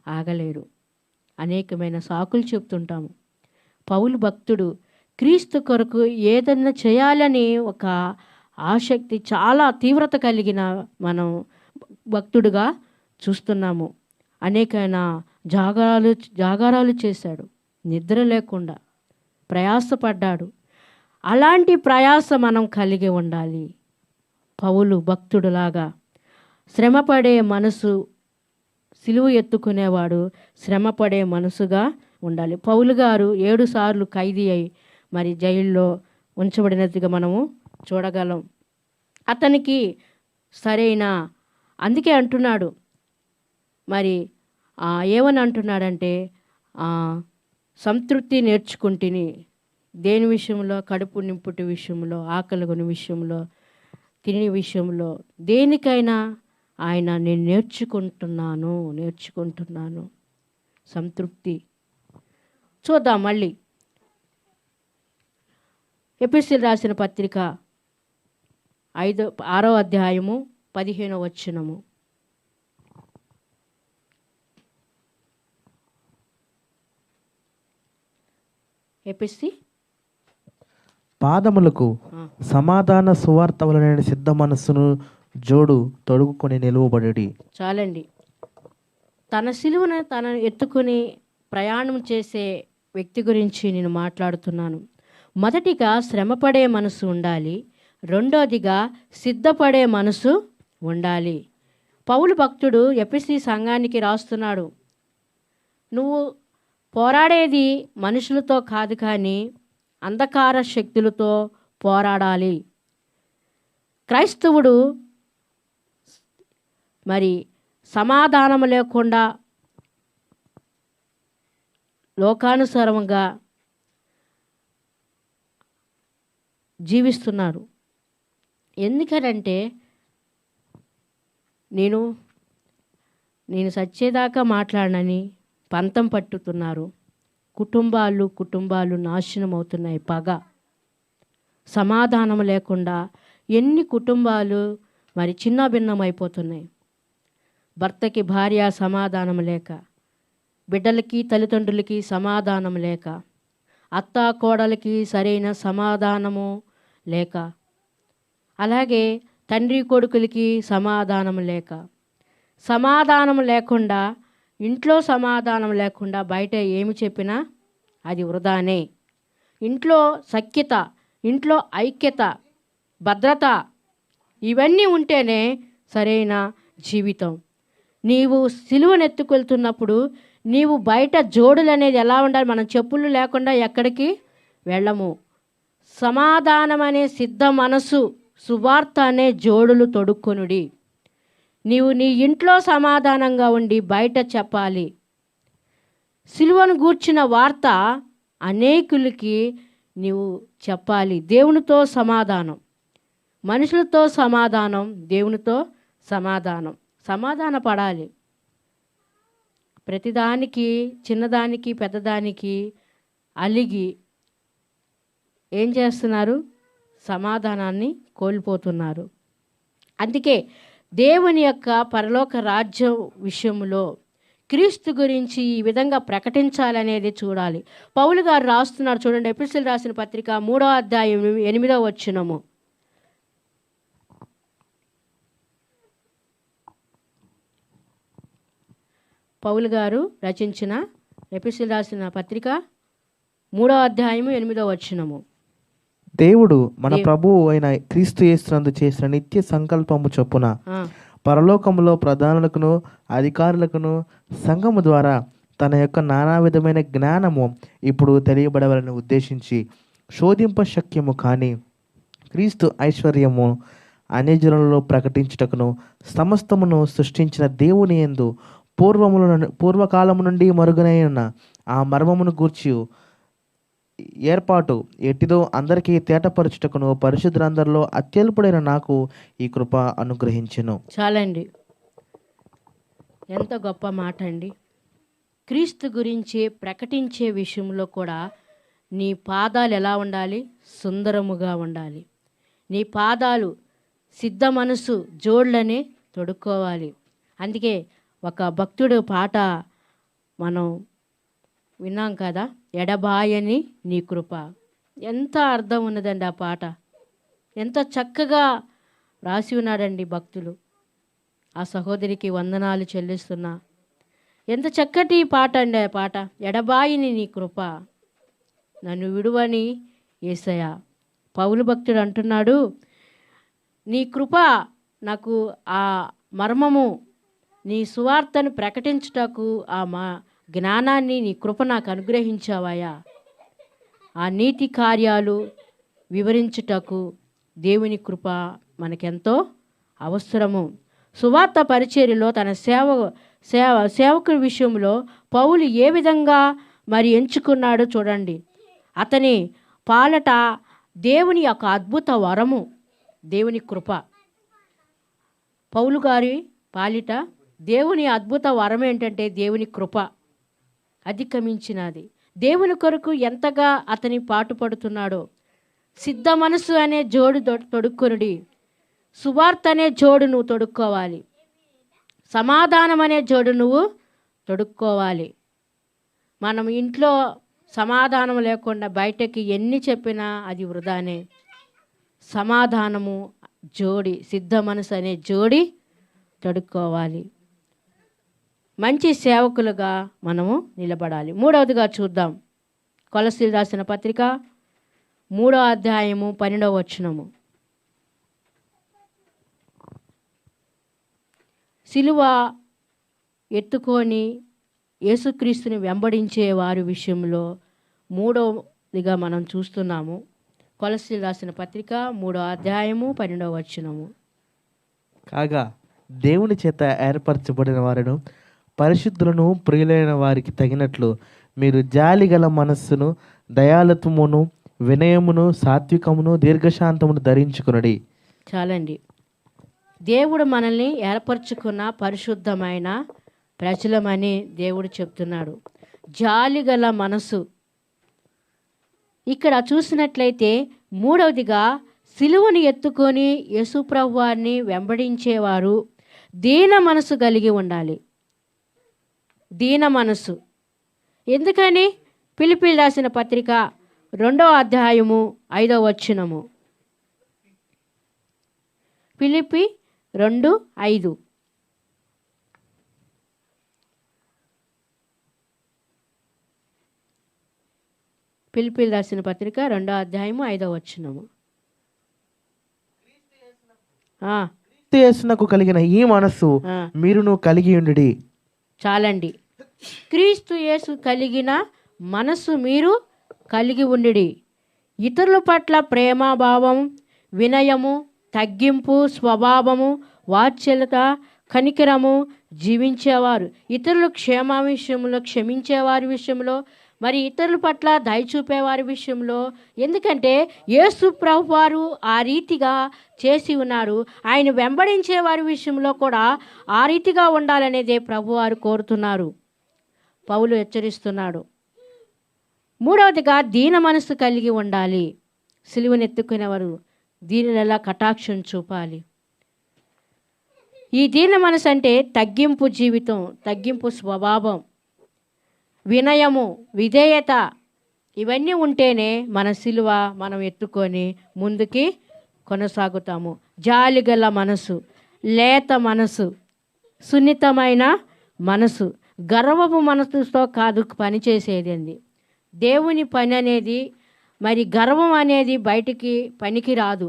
ఆగలేరు, అనేకమైన సాకులు చెప్తుంటాము. పౌలు భక్తుడు క్రీస్తు కొరకు ఏదన్నా చేయాలని ఒక ఆసక్తి, చాలా తీవ్రత కలిగిన మనం భక్తుడుగా చూస్తున్నాము. అనేకమైన జాగారాలు చేశాడు, నిద్ర లేకుండా ప్రయాసపడ్డాడు. అలాంటి ప్రయాస మనం కలిగి ఉండాలి. పౌలు భక్తుడులాగా శ్రమపడే మనసు, సిలువ ఎత్తుకునేవాడు శ్రమపడే మనసుగా ఉండాలి. పౌలు గారు 7 సార్లు ఖైదీ అయి మరి జైల్లో ఉంచబడినట్టుగా మనము చూడగలం. అతనికి అందుకే అంటున్నాడు, మరి ఏమని అంటున్నాడంటే సంతృప్తి నేర్చుకుంటుని. దేని విషయంలో? కడుపు నింపుటి విషయంలో, ఆకలి కొని విషయంలో, తిని విషయంలో, దేనికైనా ఆయన నేను నేర్చుకుంటున్నాను సంతృప్తి. చూద్దాం మళ్ళీ ఎఫెసీయులకు రాసిన పత్రిక 6వ అధ్యాయము 15వ వచనము. ఎఫెసీ పాదములకు సమాధాన సువార్త వలన సిద్ధ మనస్సును జోడు తొడుగుకొని నిలువబడి. చాలండి. తన సిలువను తన ఎత్తుకుని ప్రయాణం చేసే వ్యక్తి గురించి నేను మాట్లాడుతున్నాను. మొదటిగా శ్రమపడే మనసు ఉండాలి, రెండోదిగా సిద్ధపడే మనసు ఉండాలి. పౌలు భక్తుడు ఎఫెసీ సంఘానికి రాస్తున్నాడు, నువ్వు పోరాడేది మనుషులతో కాదు, కానీ అంధకార శక్తులతో పోరాడాలి. క్రైస్తవుడు మరి సమాధానం లేకుండా లోకానుసారంగా జీవిస్తున్నారు. ఎందుకనంటే నేను సచ్చేదాకా మాట్లాడనని పంతం పట్టుతున్నారు. కుటుంబాలు నాశనం అవుతున్నాయి. పగ, సమాధానం లేకుండా ఎన్ని కుటుంబాలు మరి చిన్న భిన్నం అయిపోతున్నాయి. భర్తకి భార్య సమాధానం లేక, బిడ్డలకి తల్లిదండ్రులకి సమాధానం లేక, అత్తా కోడలకి సరైన సమాధానము లేక, అలాగే తండ్రి కొడుకులకి సమాధానం లేక, సమాధానం లేకుండా, ఇంట్లో సమాధానం లేకుండా బయట ఏమి చెప్పినా అది వృధానే. ఇంట్లో సఖ్యత, ఇంట్లో ఐక్యత, భద్రత ఇవన్నీ ఉంటేనే సరైన జీవితం. నీవు సిలువనెత్తుకెళ్తున్నప్పుడు నీవు బయట జోడులు అనేది ఎలా ఉండాలి? మనం చెప్పులు లేకుండా ఎక్కడికి వెళ్ళము. సమాధానం అనే సిద్ధ మనసు, సువార్త అనే జోడులు తొడుక్కొనుడి. నీవు నీ ఇంట్లో సమాధానంగా ఉండి బయట చెప్పాలి. సిలువను గూర్చిన వార్త అనేకులకి నీవు చెప్పాలి. దేవునితో సమాధానం, మనుషులతో సమాధానం, దేవునితో సమాధాన పడాలి. ప్రతిదానికి, చిన్నదానికి పెద్దదానికి అలిగి ఏం చేస్తున్నారు? సమాధానాన్ని కోల్పోతున్నారు. అందుకే దేవుని యొక్క పరలోక రాజ్యం విషయంలో క్రీస్తు గురించి ఈ విధంగా ప్రకటించాలనేది చూడాలి. పౌలు గారు రాస్తున్నారు చూడండి, ఎఫెసీయులకు రాసిన పత్రిక 3వ అధ్యాయం 8వ వచనము. పౌలు గారు రచించిన ఎఫెసీయులకు రాసిన పత్రిక 3వ అధ్యాయము 8వ వచనము. దేవుడు మన ప్రభువు అయిన క్రీస్తు యేసునందు చేసిన నిత్య సంకల్పము చొప్పున పరలోకములో ప్రధానులకును అధికారులకును సంఘము ద్వారా తన యొక్క నానా విధమైన జ్ఞానము ఇప్పుడు తెలియబడవాలని ఉద్దేశించి శోధింప శక్యము కాని క్రీస్తు ఐశ్వర్యము అన్యజనులలో ప్రకటించుటకును సమస్తమును సృష్టించిన దేవుని యందు పూర్వకాలము నుండి మరుగునైన ఆ మర్మమును గూర్చి ఏర్పాటు ఎట్టిదో అందరికీ తేటపరచుటకును పరిశుద్ధులందరిలో అత్యల్పుడైన నాకు ఈ కృప అనుగ్రహించెను. చాలండి. ఎంత గొప్ప మాట అండి. క్రీస్తు గురించి ప్రకటించే విషయంలో కూడా నీ పాదాలు ఎలా ఉండాలి? సుందరముగా ఉండాలి. నీ పాదాలు సిద్ధ మనసు జోడ్లని తొడుక్కోవాలి. అందుకే ఒక భక్తుడు పాట మనం విన్నాం కదా, ఎడబాయని నీ కృప. ఎంత అర్థం ఉన్నదండి ఆ పాట. ఎంత చక్కగా రాసి ఉన్నాడండి భక్తులు. ఆ సహోదరికి వందనాలు చెల్లిస్తున్నా. ఎంత చక్కటి పాట అండి ఆ పాట. ఎడబాయిని నీ కృప నన్ను విడువని యేసయ్య. పౌలు భక్తుడు అంటున్నాడు, నీ కృప నాకు ఆ మర్మము, నీ సువార్తను ప్రకటించుటకు ఆ జ్ఞానాన్ని నీ కృప నాకు అనుగ్రహించావయ్యా. ఆ నీతి కార్యాలు వివరించుటకు దేవుని కృప మనకెంతో అవసరము. సువార్త పరిచర్యలో తన సేవకుల విషయంలో పౌలు ఏ విధంగా మరి ఎంచుకున్నాడో చూడండి. అతని పాలట దేవుని యొక్క అద్భుత వరము దేవుని కృప. పౌలు గారి పాలిట దేవుని అద్భుత వరం ఏంటంటే దేవుని కృప అధిగమించినది. దేవుని కొరకు ఎంతగా అతని పాటుపడుతున్నాడో. సిద్ధ మనసు అనే జోడు తొడుక్కునుడి. సువార్త అనే జోడు నువ్వు తొడుక్కోవాలి. సమాధానం అనే జోడు నువ్వు తొడుక్కోవాలి. మనం ఇంట్లో సమాధానం లేకుండా బయటకి ఎన్ని చెప్పినా అది వృధానే. సమాధానము జోడి, సిద్ధ మనసు అనే జోడి తొడుక్కోవాలి. మంచి సేవకులుగా మనము నిలబడాలి. మూడవదిగా చూద్దాం. కొలస్సీలు రాసిన పత్రిక 3వ అధ్యాయము 12వ వచనము. సిలువ ఎత్తుకొని యేసుక్రీస్తుని వెంబడించే వారి విషయంలో మూడవదిగా మనం చూస్తున్నాము. కొలస్సీలు రాసిన పత్రిక 3వ అధ్యాయము 12వ వచనము. కాగా దేవుని చేత ఏర్పరచబడిన వారును పరిశుద్ధులను ప్రియులైన వారికి తగినట్లు మీరు జాలిగల మనస్సును, దయాళత్వమును, వినయమును, సాత్వికమును, దీర్ఘశాంతమును ధరించుకునడి. చాలండి. దేవుడు మనల్ని ఏర్పరచుకున్న పరిశుద్ధమైన ప్రజలమని దేవుడు చెప్తున్నాడు. జాలిగల మనసు. ఇక్కడ చూసినట్లయితే మూడవదిగా సిలువను ఎత్తుకొని యేసుప్రభు వారిని వెంబడించేవారు దీన మనసు కలిగి ఉండాలి. దీన మనసు. ఎందుకని? ఫిలిప్పీయులకు రాసిన పత్రిక 2వ అధ్యాయము 5వ వచనము. ఫిలిప్పీ 2:5. ఫిలిప్పీయులకు రాసిన పత్రిక 2వ అధ్యాయము 5వ వచనము. క్రీస్తు యేసునకు కలిగిన ఈ మనస్సు మీరును కలిగి ఉండుడి. చాలండి. క్రీస్తు యేసు కలిగిన మనస్సు మీరు కలిగి ఉండుడి. ఇతరుల పట్ల ప్రేమభావం, వినయము, తగ్గింపు స్వభావము, వాత్సల్యత, కనికరము జీవించేవారు. ఇతరుల క్షేమ విషయంలో క్షమించేవారి విషయంలో, మరి ఇతరుల పట్ల దయ చూపేవారి విషయంలో. ఎందుకంటే యేసు ప్రభు వారు ఆ రీతిగా చేసి ఉన్నారు. ఆయన వెంబడించే వారి విషయంలో కూడా ఆ రీతిగా ఉండాలనేదే ప్రభు వారు కోరుతున్నారు. పౌలు హెచ్చరిస్తున్నాడు. మూడవదిగా దీన మనసు కలిగి ఉండాలి. సిలువనెత్తుకునేవారు దీనిలా కటాక్షం చూపాలి. ఈ దీన మనసు అంటే తగ్గింపు జీవితం, తగ్గింపు స్వభావం, వినయము, విధేయత, ఇవన్నీ ఉంటేనే మన సిలువ మనం ఎత్తుకొని ముందుకి కొనసాగుతాము. జాలిగల మనసు, లేత మనసు, సున్నితమైన మనసు, గర్వపు మనసుతో కాదు పనిచేసేది అండి. దేవుని పని అనేది మరి గర్వం అనేది బయటికి పనికి రాదు.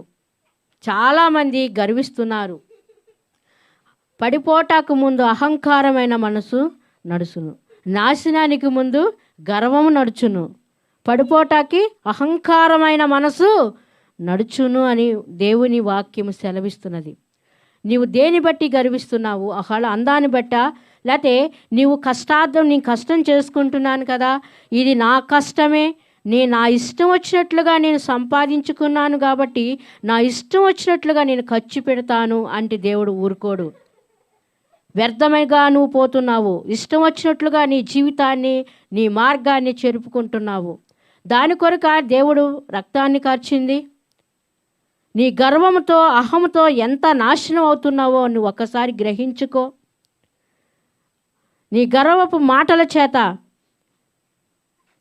చాలామంది గర్విస్తున్నారు. పడిపోటాకు ముందు అహంకారమైన మనసు నడుచును, నాశనానికి ముందు గర్వము నడుచును. పడిపోటాకి అహంకారమైన మనసు నడుచును అని దేవుని వాక్యము సెలవిస్తున్నది. నీవు దేని బట్టి గర్విస్తున్నావు? అహళ అందాన్ని బట్టా, లేకపోతే నీవు కష్టార్థం, నీ కష్టం చేసుకుంటున్నాను కదా, ఇది నా కష్టమే, నా ఇష్టం వచ్చినట్లుగా నేను సంపాదించుకున్నాను కాబట్టి నా ఇష్టం వచ్చినట్లుగా నేను ఖర్చు పెడతాను అంటే దేవుడు ఊరుకోడు. వ్యర్థమైగా నువ్వు పోతున్నావు, ఇష్టం వచ్చినట్లుగా నీ జీవితాన్ని నీ మార్గాన్ని చెరుపుకుంటున్నావు. దాని కొరక దేవుడు రక్తాన్ని కార్చింది. నీ గర్వంతో అహంతో ఎంత నాశనం అవుతున్నావో నువ్వు ఒక్కసారి గ్రహించుకో. నీ గర్వపు మాటల చేత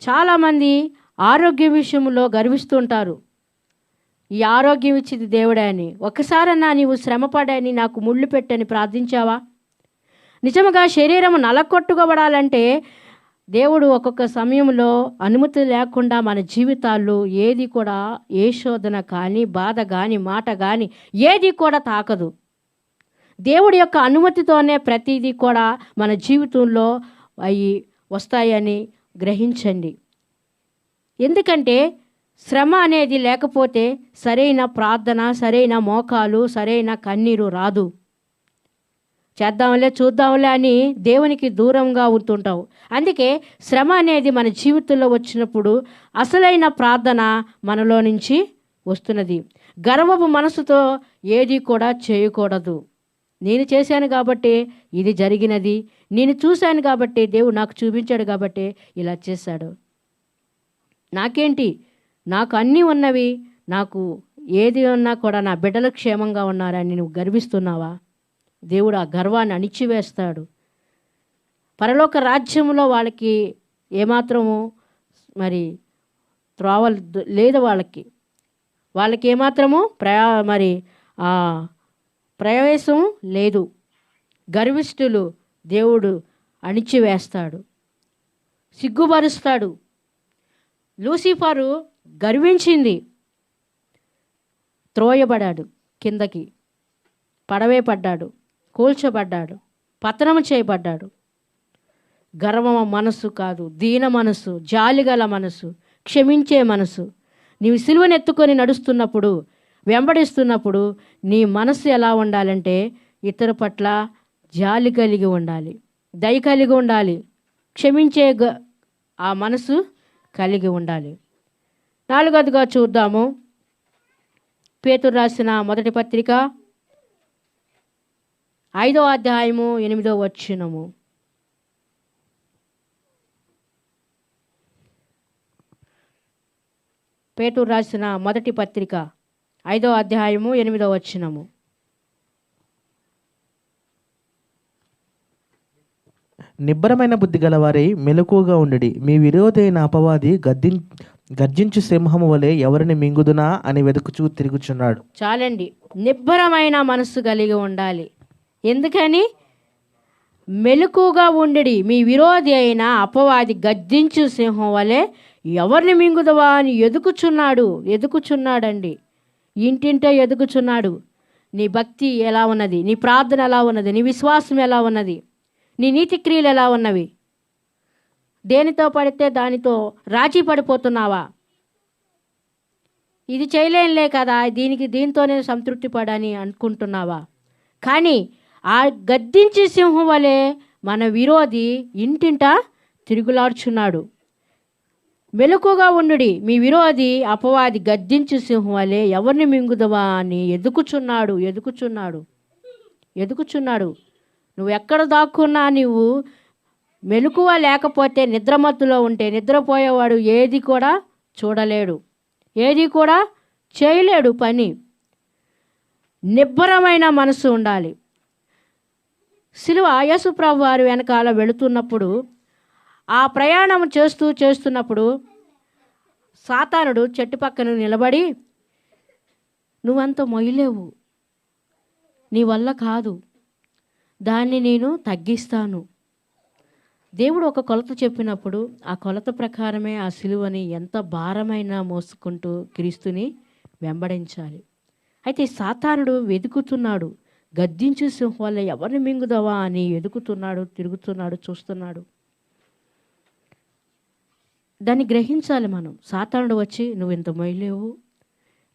చాలామంది ఆరోగ్య విషయంలో గర్విస్తుంటారు. ఈ ఆరోగ్యం ఇచ్చింది దేవుడే అని. ఒక్కసారన్నా నీవు శ్రమపడని నాకు ముళ్ళు పెట్టని ప్రార్థించావా? నిజముగా శరీరం నలకొట్టుకోబడాలంటే దేవుడు ఒక్కొక్క సమయంలో అనుమతి లేకుండా మన జీవితాల్లో ఏది కూడా, ఏ శోధన కానీ, బాధ కానీ, మాట కానీ ఏది కూడా తాకదు. దేవుడి యొక్క అనుమతితోనే ప్రతిదీ కూడా మన జీవితంలో అవి వస్తాయని గ్రహించండి. ఎందుకంటే శ్రమ అనేది లేకపోతే సరైన ప్రార్థన, సరైన మోకాలు, సరైన కన్నీరు రాదు. చేద్దాంలే చూద్దాంలే అని దేవునికి దూరంగా ఉంటుంటావు. అందుకే శ్రమ అనేది మన జీవితంలో వచ్చినప్పుడు అసలైన ప్రార్థన మనలో నుంచి వస్తున్నది. గర్వపు మనసుతో ఏది కూడా చేయకూడదు. నేను చేశాను కాబట్టి ఇది జరిగినది, నేను చూశాను కాబట్టి దేవుడు నాకు చూపించాడు కాబట్టి ఇలా చేశాడు, నాకేంటి, నాకు అన్నీ ఉన్నవి, నాకు ఏది ఉన్నా కూడా నా బిడ్డలు క్షేమంగా ఉన్నారని నువ్వు గర్విస్తున్నావా? దేవుడు ఆ గర్వాన్ని అణిచివేస్తాడు. పరలోక రాజ్యంలో వాళ్ళకి ఏమాత్రము మరి త్రోవలు లేదు. వాళ్ళకి ఏమాత్రము ప్రవేశం లేదు. గర్విష్ఠులు దేవుడు అణిచివేస్తాడు, సిగ్గుపరుస్తాడు. లూసిఫరు గర్వించింది, త్రోయబడ్డాడు, కిందకి పడవే పడ్డాడు, కూల్చబడ్డాడు, పతనము చేయబడ్డాడు. గర్వం మనసు కాదు, దీన మనసు, జాలిగల మనసు, క్షమించే మనసు. నీవు సిలువనెత్తుకొని నడుస్తున్నప్పుడు, వెంబడిస్తున్నప్పుడు నీ మనసు ఎలా ఉండాలంటే ఇతర పట్ల జాలి కలిగి ఉండాలి, దయ కలిగి ఉండాలి, క్షమించే ఆ మనసు కలిగి ఉండాలి. 4వదిగా చూద్దాము. పేతురు రాసిన మొదటి పత్రిక 5వ అధ్యాయము 8వ వచనము. పేతురు రాసిన మొదటి పత్రిక 5వ అధ్యాయము 8వ వచనము. నిబ్బరమైన బుద్ధి గలవారై మెలకువగా ఉండుడి. మీ విరోధి అయిన అపవాది గర్జించు సింహము వలె ఎవరిని మింగుదునా అని వెతుకుచూ తిరుగుచున్నాడు. చాలండి, నిబ్బరమైన మనస్సు కలిగి ఉండాలి. ఎందుకని? మెలకువగా ఉండుడి. మీ విరోధి అయిన అపవాది గర్జించు సింహం వలె ఎవరిని మింగుదవా అని ఎదుకుచున్నాడండి. ఇంటింటే ఎదుగుచున్నాడు. నీ భక్తి ఎలా ఉన్నది, నీ ప్రార్థన ఎలా ఉన్నది, నీ విశ్వాసం ఎలా ఉన్నది, నీ నీతి క్రియలు ఎలా ఉన్నవి? దేనితో పడితే దానితో రాజీ పడిపోతున్నావా? ఇది చేయలేనులే కదా, దీంతోనే సంతృప్తి పడని అనుకుంటున్నావా? కానీ ఆ గద్దించే సింహం వలె మన విరోధి ఇంటింటా తిరుగులాడుచున్నాడు. మెలకుగా ఉండుడి. మీ విరోధి అపవాది గద్దించు సింహం వలె ఎవరిని మింగుదవా అని ఎదుకుచున్నాడు. నువ్వు ఎక్కడ దాక్కున్నా, నీవు మెలకువ లేకపోతే, నిద్రమత్తులో ఉంటే, నిద్రపోయేవాడు ఏది కూడా చూడలేడు, ఏది కూడా చేయలేడు పని. నిబ్బరమైన మనసు ఉండాలి. సిలువ యేసు ప్రభు వారు వెనకాల వెళుతున్నప్పుడు, ఆ ప్రయాణం చేస్తున్నప్పుడు సాతానుడు చెట్టు పక్కన నిలబడి, నువ్వంత మొయ్యలేవు, నీ వల్ల కాదు, దాన్ని నేను తగ్గిస్తాను. దేవుడు ఒక కొలత చెప్పినప్పుడు ఆ కొలత ప్రకారమే ఆ సిలువని ఎంత భారమైనా మోసుకుంటూ క్రీస్తుని వెంబడించాలి. అయితే సాతానుడు వెతుకుతున్నాడు, గద్దించు సింహం వల్ల ఎవరిని మింగుదవా అని వెతుకుతున్నాడు, తిరుగుతున్నాడు, చూస్తున్నాడు. దాన్ని గ్రహించాలి మనం. సాతానుడు వచ్చి, నువ్వు ఇంత మొయ్యలేవు,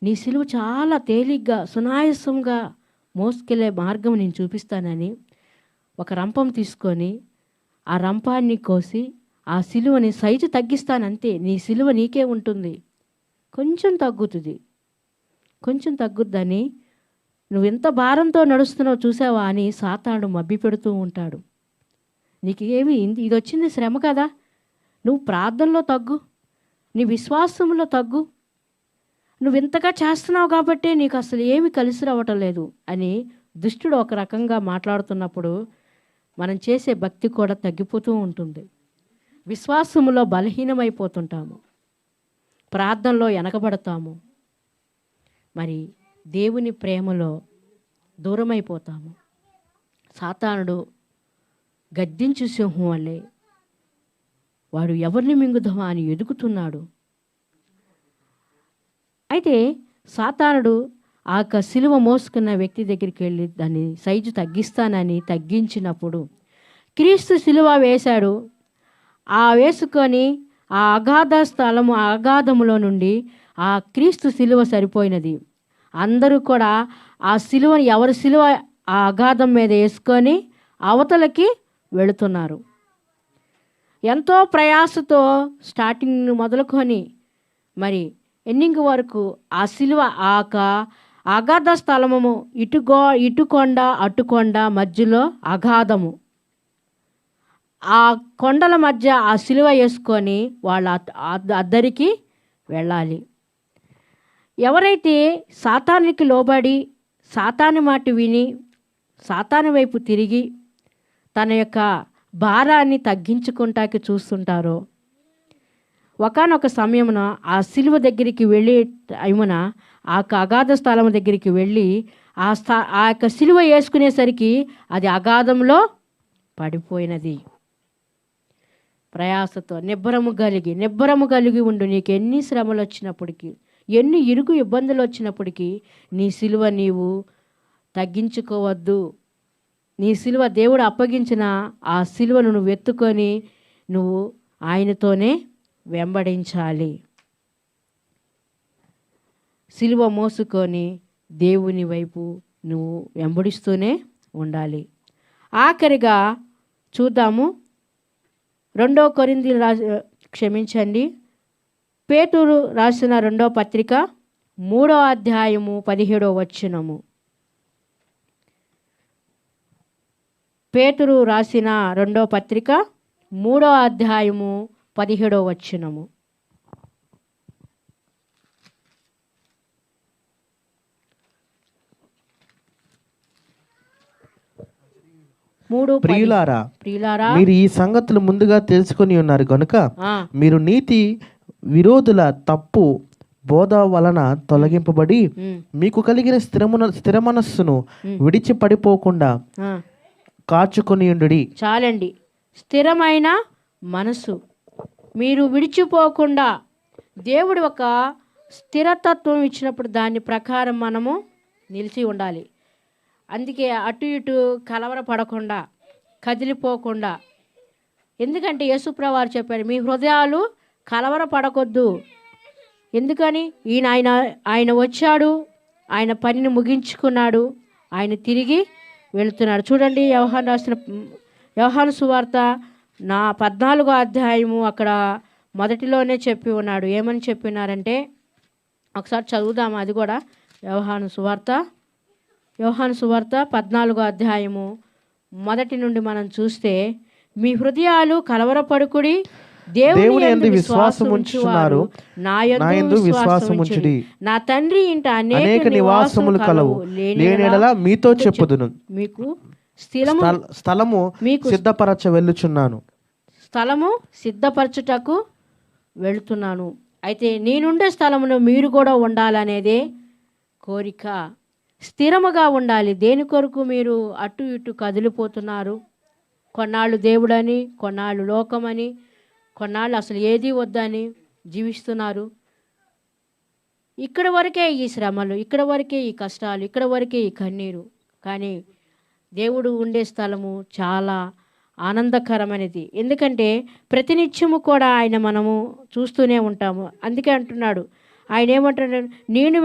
నీ సిలువ చాలా తేలిగ్గా సునాయాసంగా మోసుకెళ్ళే మార్గం నేను చూపిస్తానని ఒక రంపం తీసుకొని ఆ రంపాన్ని కోసి ఆ సిలువని సైజు తగ్గిస్తానంతే, నీ సిలువ నీకే ఉంటుంది, కొంచెం తగ్గుతుంది, కొంచెం తగ్గుద్దని, నువ్వు ఎంత భారంతో నడుస్తున్నావు చూసావా అని సాతానుడు మభ్య పెడుతూ ఉంటాడు. నీకు ఏమి ఇది వచ్చింది శ్రమ కదా, నువ్వు ప్రార్థనలో తగ్గు, నీ విశ్వాసంలో తగ్గు, నువ్వు ఇంతగా చేస్తున్నావు కాబట్టి నీకు అసలు ఏమి కలిసి రావటం లేదు అని దుష్టుడు ఒక రకంగా మాట్లాడుతున్నప్పుడు మనం చేసే భక్తి కూడా తగ్గిపోతూ ఉంటుంది. విశ్వాసములో బలహీనమైపోతుంటాము, ప్రార్థనలో వెనకబడతాము, మరి దేవుని ప్రేమలో దూరమైపోతాము. సాతానుడు గద్దించు సింహం వల్లే వాడు ఎవరిని మింగుదామా అని ఎదుగుతున్నాడు. అయితే సాతానుడు ఆ సిలువ మోసుకున్న వ్యక్తి దగ్గరికి వెళ్ళి దాన్ని సైజు తగ్గిస్తానని తగ్గించినప్పుడు క్రీస్తు సిలువ వేశాడు. ఆ వేసుకొని ఆ అగాధములో నుండి ఆ క్రీస్తు సిలువ సరిపోయినది. అందరూ కూడా ఆ సిలువని ఎవరి సిలువ ఆ అగాధం మీద వేసుకొని అవతలకి వెళుతున్నారు. ఎంతో ప్రయాసతో స్టార్టింగ్ మొదలుకొని మరి ఎండింగ్ వరకు ఆ సిలువ అగాధ స్థలము, ఇటుకొండ అటుకొండ మధ్యలో అగాధము, ఆ కొండల మధ్య ఆ సిలువ వేసుకొని వాళ్ళ అద్దరికి వెళ్ళాలి. ఎవరైతే సాతానికి లోబడి సాతాను మాట విని సాతాను వైపు తిరిగి తన యొక్క భారాన్ని తగ్గించుకుంటాకి చూస్తుంటారో, ఒకానొక సమయమున ఆ సిలువ దగ్గరికి వెళ్ళి టైమున ఆ అగాధ స్థలం దగ్గరికి వెళ్ళి ఆ యొక్క సిలువ వేసుకునేసరికి అది అగాధంలో పడిపోయినది. ప్రయాసతో నిబ్బరము కలిగి ఉండు. నీకు ఎన్ని శ్రమలు వచ్చినప్పటికీ, ఎన్ని ఇరుకు ఇబ్బందులు వచ్చినప్పటికీ నీ సిలువ నీవు తగ్గించుకోవద్దు. నీ సిలువ దేవుడు అప్పగించిన ఆ సిలువను నువ్వు ఎత్తుకొని నువ్వు ఆయనతోనే వెంబడించాలి. సిలువ మోసుకొని దేవుని వైపు నువ్వు వెంబడిస్తూనే ఉండాలి. ఆఖరిగా చూద్దాము, 2 కొరింథీయులు పేతురు రాసిన 2వ పత్రిక 3వ అధ్యాయము 17వ వచనము. పేతురు రాసిన 2వ పత్రిక 3వ అధ్యాయము 17వ వచనము. ప్రియులారా, మీరు ఈ సంగతులు ముందుగా తెలుసుకొని ఉన్నారు కనుక మీరు నీతి విరోధుల తప్పు బోధ వలన తొలగింపబడి మీకు కలిగిన స్థిర మనస్సును విడిచి పడిపోకుండా కాచుకొని ఉండుడి. చాలండి, స్థిరమైన మనసు మీరు విడిచిపోకుండా, దేవుడు ఒక స్థిరతత్వం ఇచ్చినప్పుడు దాని ప్రకారం మనము నిలిచి ఉండాలి. అందుకే అటు ఇటు కలవరపడకుండా, కదిలిపోకుండా. ఎందుకంటే యేసుప్రభువారు చెప్పారు, మీ హృదయాలు కలవరపడకొద్దు. ఎందుకని? ఆయన వచ్చాడు, ఆయన పనిని ముగించుకున్నాడు, ఆయన తిరిగి వెళుతున్నాడు. చూడండి, యోహాను సువార్త 14వ అధ్యాయము అక్కడ మొదటిలోనే చెప్పి ఉన్నాడు. ఏమని చెప్పినారంటే, ఒకసారి చదువుదాము అది కూడా. యోహాను సువార్త 14వ అధ్యాయము మొదటి నుండి మనం చూస్తే, మీ హృదయాలు కలవరపడుకుడి, దేవుని యందు విశ్వాసం ఉంచువారు నా యందు విశ్వాసం ఉంచుడి. నా తండ్రి ఇంట అనేక నివాసములు కలవు, లేనేడలా మీతో చెప్పుదును. మీకు స్థలము సిద్ధపరచ వెళ్ళుచున్నాను. స్థలము సిద్ధపరచుటకు వెళుతున్నాను. అయితే నేనుండే స్థలములో మీరు కూడా ఉండాలనేదే కోరిక. స్థిరముగా ఉండాలి. దేని కొరకు మీరు అటు ఇటు కదిలిపోతున్నారు? కొన్నాళ్ళు దేవుడని, కొన్నాళ్ళు లోకమని, కొన్నాళ్ళు అసలు ఏది వద్దని జీవిస్తున్నారు. ఇక్కడ వరకే ఈ శ్రమలు, ఇక్కడ వరకే ఈ కష్టాలు, ఇక్కడ వరకే ఈ కన్నీరు. కానీ దేవుడు ఉండే స్థలము చాలా ఆనందకరమైనది. ఎందుకంటే ప్రతినిత్యము కూడా ఆయన మనము చూస్తూనే ఉంటాము. అందుకే అంటున్నాడు, ఆయన ఏమంటున్నాడు, నేను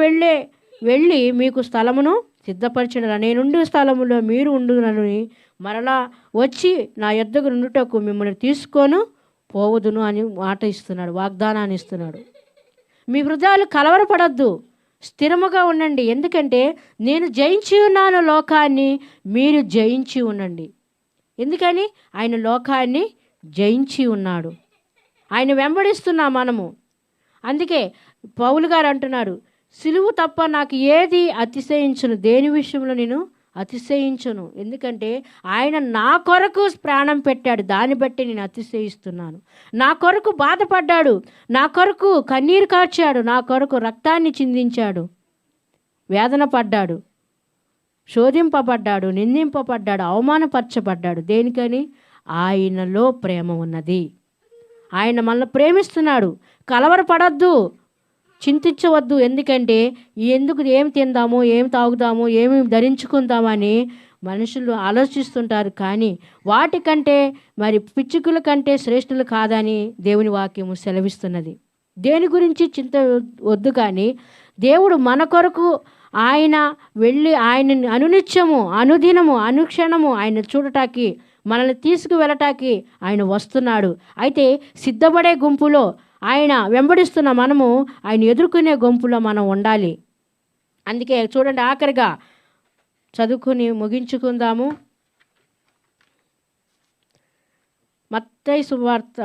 వెళ్ళి మీకు స్థలమును సిద్ధపరిచిన, నేనుండే స్థలములో మీరు ఉండునని మరలా వచ్చి నా యొద్దకు నుండుటకు మిమ్మల్ని తీసుకొని పోవదును అని మాట ఇస్తున్నాడు, వాగ్దానాన్ని ఇస్తున్నాడు. మీ హృదయాలు కలవరపడద్దు, స్థిరముగా ఉండండి. ఎందుకంటే నేను జయించి ఉన్నాను లోకాన్ని, మీరు జయించి ఉండండి. ఎందుకని? ఆయన లోకాన్ని జయించి ఉన్నాడు. ఆయన వెంబడిస్తున్నాం మనము. అందుకే పౌలు గారు అంటున్నారు, సిలువు తప్ప నాకు ఏది అతిశయించును, దేని విషయంలో నేను అతిశయించను. ఎందుకంటే ఆయన నా కొరకు ప్రాణం పెట్టాడు, దాన్ని బట్టి నేను అతిశయిస్తున్నాను. నా కొరకు బాధపడ్డాడు, నా కొరకు కన్నీరు కార్చాడు, నా కొరకు రక్తాన్ని చిందించాడు, వేదన పడ్డాడు, శోధింపబడ్డాడు, నిందింపబడ్డాడు, అవమానపరచబడ్డాడు. దేనికని? ఆయనలో ప్రేమ ఉన్నది. ఆయన మనల్ని ప్రేమిస్తున్నాడు. కలవరపడద్దు, చింతించవద్దు. ఎందుకంటే ఎందుకు ఏం తిందాము, ఏం తాగుదాము, ఏమి ధరించుకుందామని మనుషులు ఆలోచిస్తుంటారు. కానీ వాటికంటే మరి పిచ్చుకల కంటే శ్రేష్ఠులు కాదని దేవుని వాక్యము సెలవిస్తున్నది. దేని గురించి చింత వద్దు. కానీ దేవుడు మన కొరకు ఆయన వెళ్ళి ఆయనని అనునిత్యము, అనుదినము, అనుక్షణము ఆయన చూడటానికి, మనల్ని తీసుకువెళ్ళటానికి ఆయన వస్తున్నాడు. అయితే సిద్ధపడే గుంపులో, ఆయన వెంబడిస్తున్న మనము ఆయన ఎదుర్కొనే గుంపులో మనం ఉండాలి. అందుకే చూడండి, ఆఖరిగా చదువుకుని ముగించుకుందాము. మత్తయి సువార్త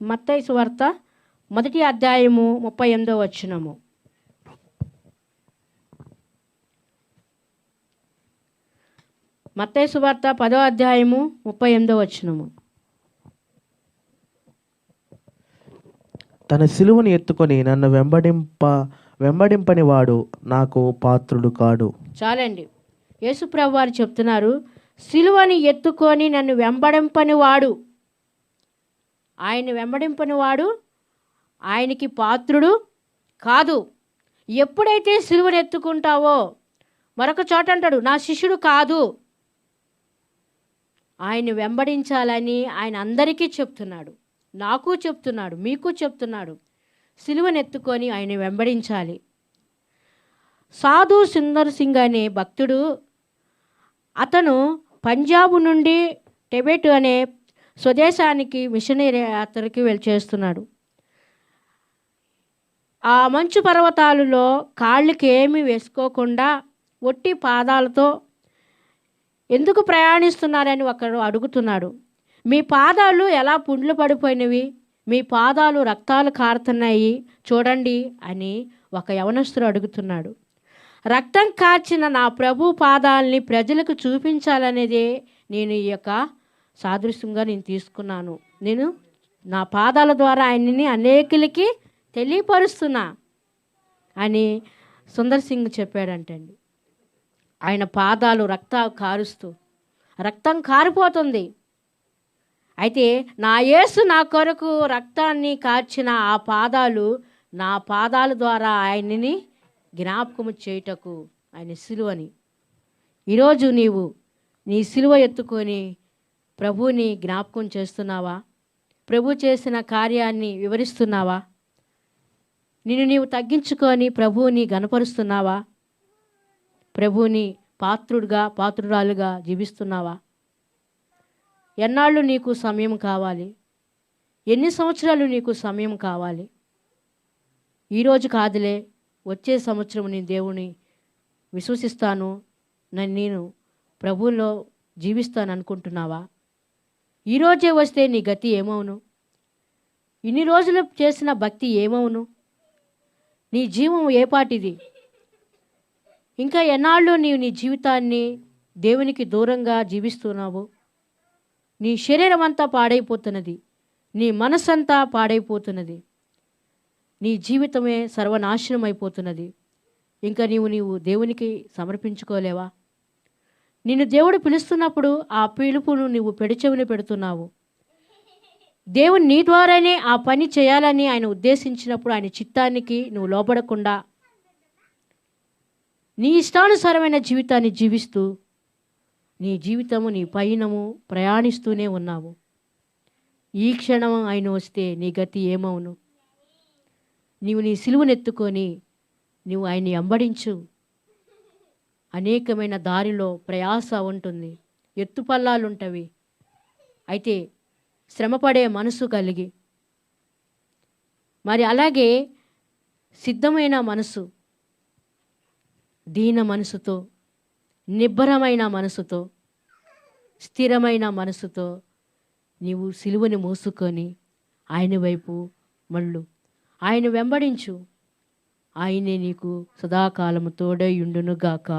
మత్తయి సువార్త 1వ అధ్యాయము 38వ వచనము. మత్తయి సువార్త 10వ అధ్యాయము 38వ వచనము. తన సిలువను ఎత్తుకొని నన్ను వెంబడింపని వాడు నాకు పాత్రుడు కాడు. చాలండి. యేసుప్రభు వారు చెప్తున్నారు, సిలువని ఎత్తుకొని నన్ను వెంబడింపని వాడు, ఆయన వెంబడింపని వాడు ఆయనకి పాత్రుడు కాదు. ఎప్పుడైతే సిలువను ఎత్తుకుంటావో, మరొక చోట అంటాడు, నా శిష్యుడు కాదు. ఆయన వెంబడించాలని ఆయన అందరికీ చెప్తున్నాడు, నాకు చెప్తున్నాడు, మీకు చెప్తున్నాడు. సిలువను ఎత్తుకొని ఆయన వెంబడించాలి. సాధు సుందర్ సింగ్ అనే భక్తుడు, అతను పంజాబ్ నుండి టిబెట్ అనే స్వదేశానికి మిషనరీ యాత్రకి చేస్తున్నాడు. ఆ మంచు పర్వతాలలో కాళ్ళకి ఏమీ వేసుకోకుండా ఒట్టి పాదాలతో ఎందుకు ప్రయాణిస్తున్నారని ఒకడు అడుగుతున్నాడు. మీ పాదాలు ఎలా పుండ్లు పడిపోయినవి, మీ పాదాలు రక్తాలు కారుతున్నాయి చూడండి అని ఒక యవనస్తుడు అడుగుతున్నాడు. రక్తం కార్చిన నా ప్రభు పాదాలని ప్రజలకు చూపించాలనేదే నేను ఈ యొక్క సాదృశ్యంగా నేను తీసుకున్నాను. నేను నా పాదాల ద్వారా ఆయన్ని అనేకులకి తెలియపరుస్తున్నా అని సుందర్ సింగ్ చెప్పాడంటండి. ఆయన పాదాలు రక్తం కారిపోతుంది. అయితే నా యేసు నా కొరకు రక్తాన్ని కార్చిన ఆ పాదాలు, నా పాదాల ద్వారా ఆయనని జ్ఞాపకము చేయుటకు ఆయన సిలువని. ఈరోజు నీవు నీ సిలువ ఎత్తుకొని ప్రభువుని జ్ఞాపకం చేస్తున్నావా? ప్రభు చేసిన కార్యాన్ని వివరిస్తున్నావా? నిన్ను నీవు తగ్గించుకొని ప్రభువుని గణపరుస్తున్నావా? ప్రభువుని పాత్రురాలుగా జీవిస్తున్నావా? ఎన్నాళ్ళు నీకు సమయం కావాలి? ఎన్ని సంవత్సరాలు నీకు సమయం కావాలి? ఈరోజు కాదులే, వచ్చే సంవత్సరం నేను దేవుని విశ్వసిస్తాను, నేను ప్రభువులో జీవిస్తాను అనుకుంటున్నావా? ఈరోజే వస్తే నీ గతి ఏమవును? ఇన్ని రోజులు చేసిన భక్తి ఏమవును? నీ జీవం ఏపాటిది? ఇంకా ఎన్నాళ్ళు నీవు నీ జీవితాన్ని దేవునికి దూరంగా జీవిస్తున్నావు? నీ శరీరం అంతా పాడైపోతున్నది, నీ మనస్సంతా పాడైపోతున్నది, నీ జీవితమే సర్వనాశనం అయిపోతున్నది. ఇంకా నీవు దేవునికి సమర్పించుకోలేవా? నిన్ను దేవుడు పిలుస్తున్నప్పుడు ఆ పిలుపును నువ్వు పెడచెవిన పెడుతున్నావు. దేవుడు నీ ద్వారానే ఆ పని చేయాలని ఆయన ఉద్దేశించినప్పుడు ఆయన చిత్తానికి నువ్వు లోబడకుండా నీ ఇష్టానుసారమైన జీవితాన్ని జీవిస్తూ నీ జీవితము, నీ పయనము ప్రయాణిస్తూనే ఉన్నావు. ఈ క్షణం ఆయన వస్తే నీ గతి ఏమవును? నీవు నీ సిలువనెత్తుకొని నువ్వు ఆయన్ని వెంబడించు. అనేకమైన దారిలో ప్రయాస ఉంటుంది, ఎత్తుపల్లాలు ఉంటవి. అయితే శ్రమపడే మనసు కలిగి, మరి అలాగే సిద్ధమైన మనసు, దీన మనసుతో, నిబ్బరమైన మనసుతో, స్థిరమైన మనసుతో నీవు సిలువని మోసుకొని ఆయన వైపు మళ్ళు, ఆయన వెంబడించు. ఆయనే నీకు సదాకాలము తోడై ఉండునుగాక.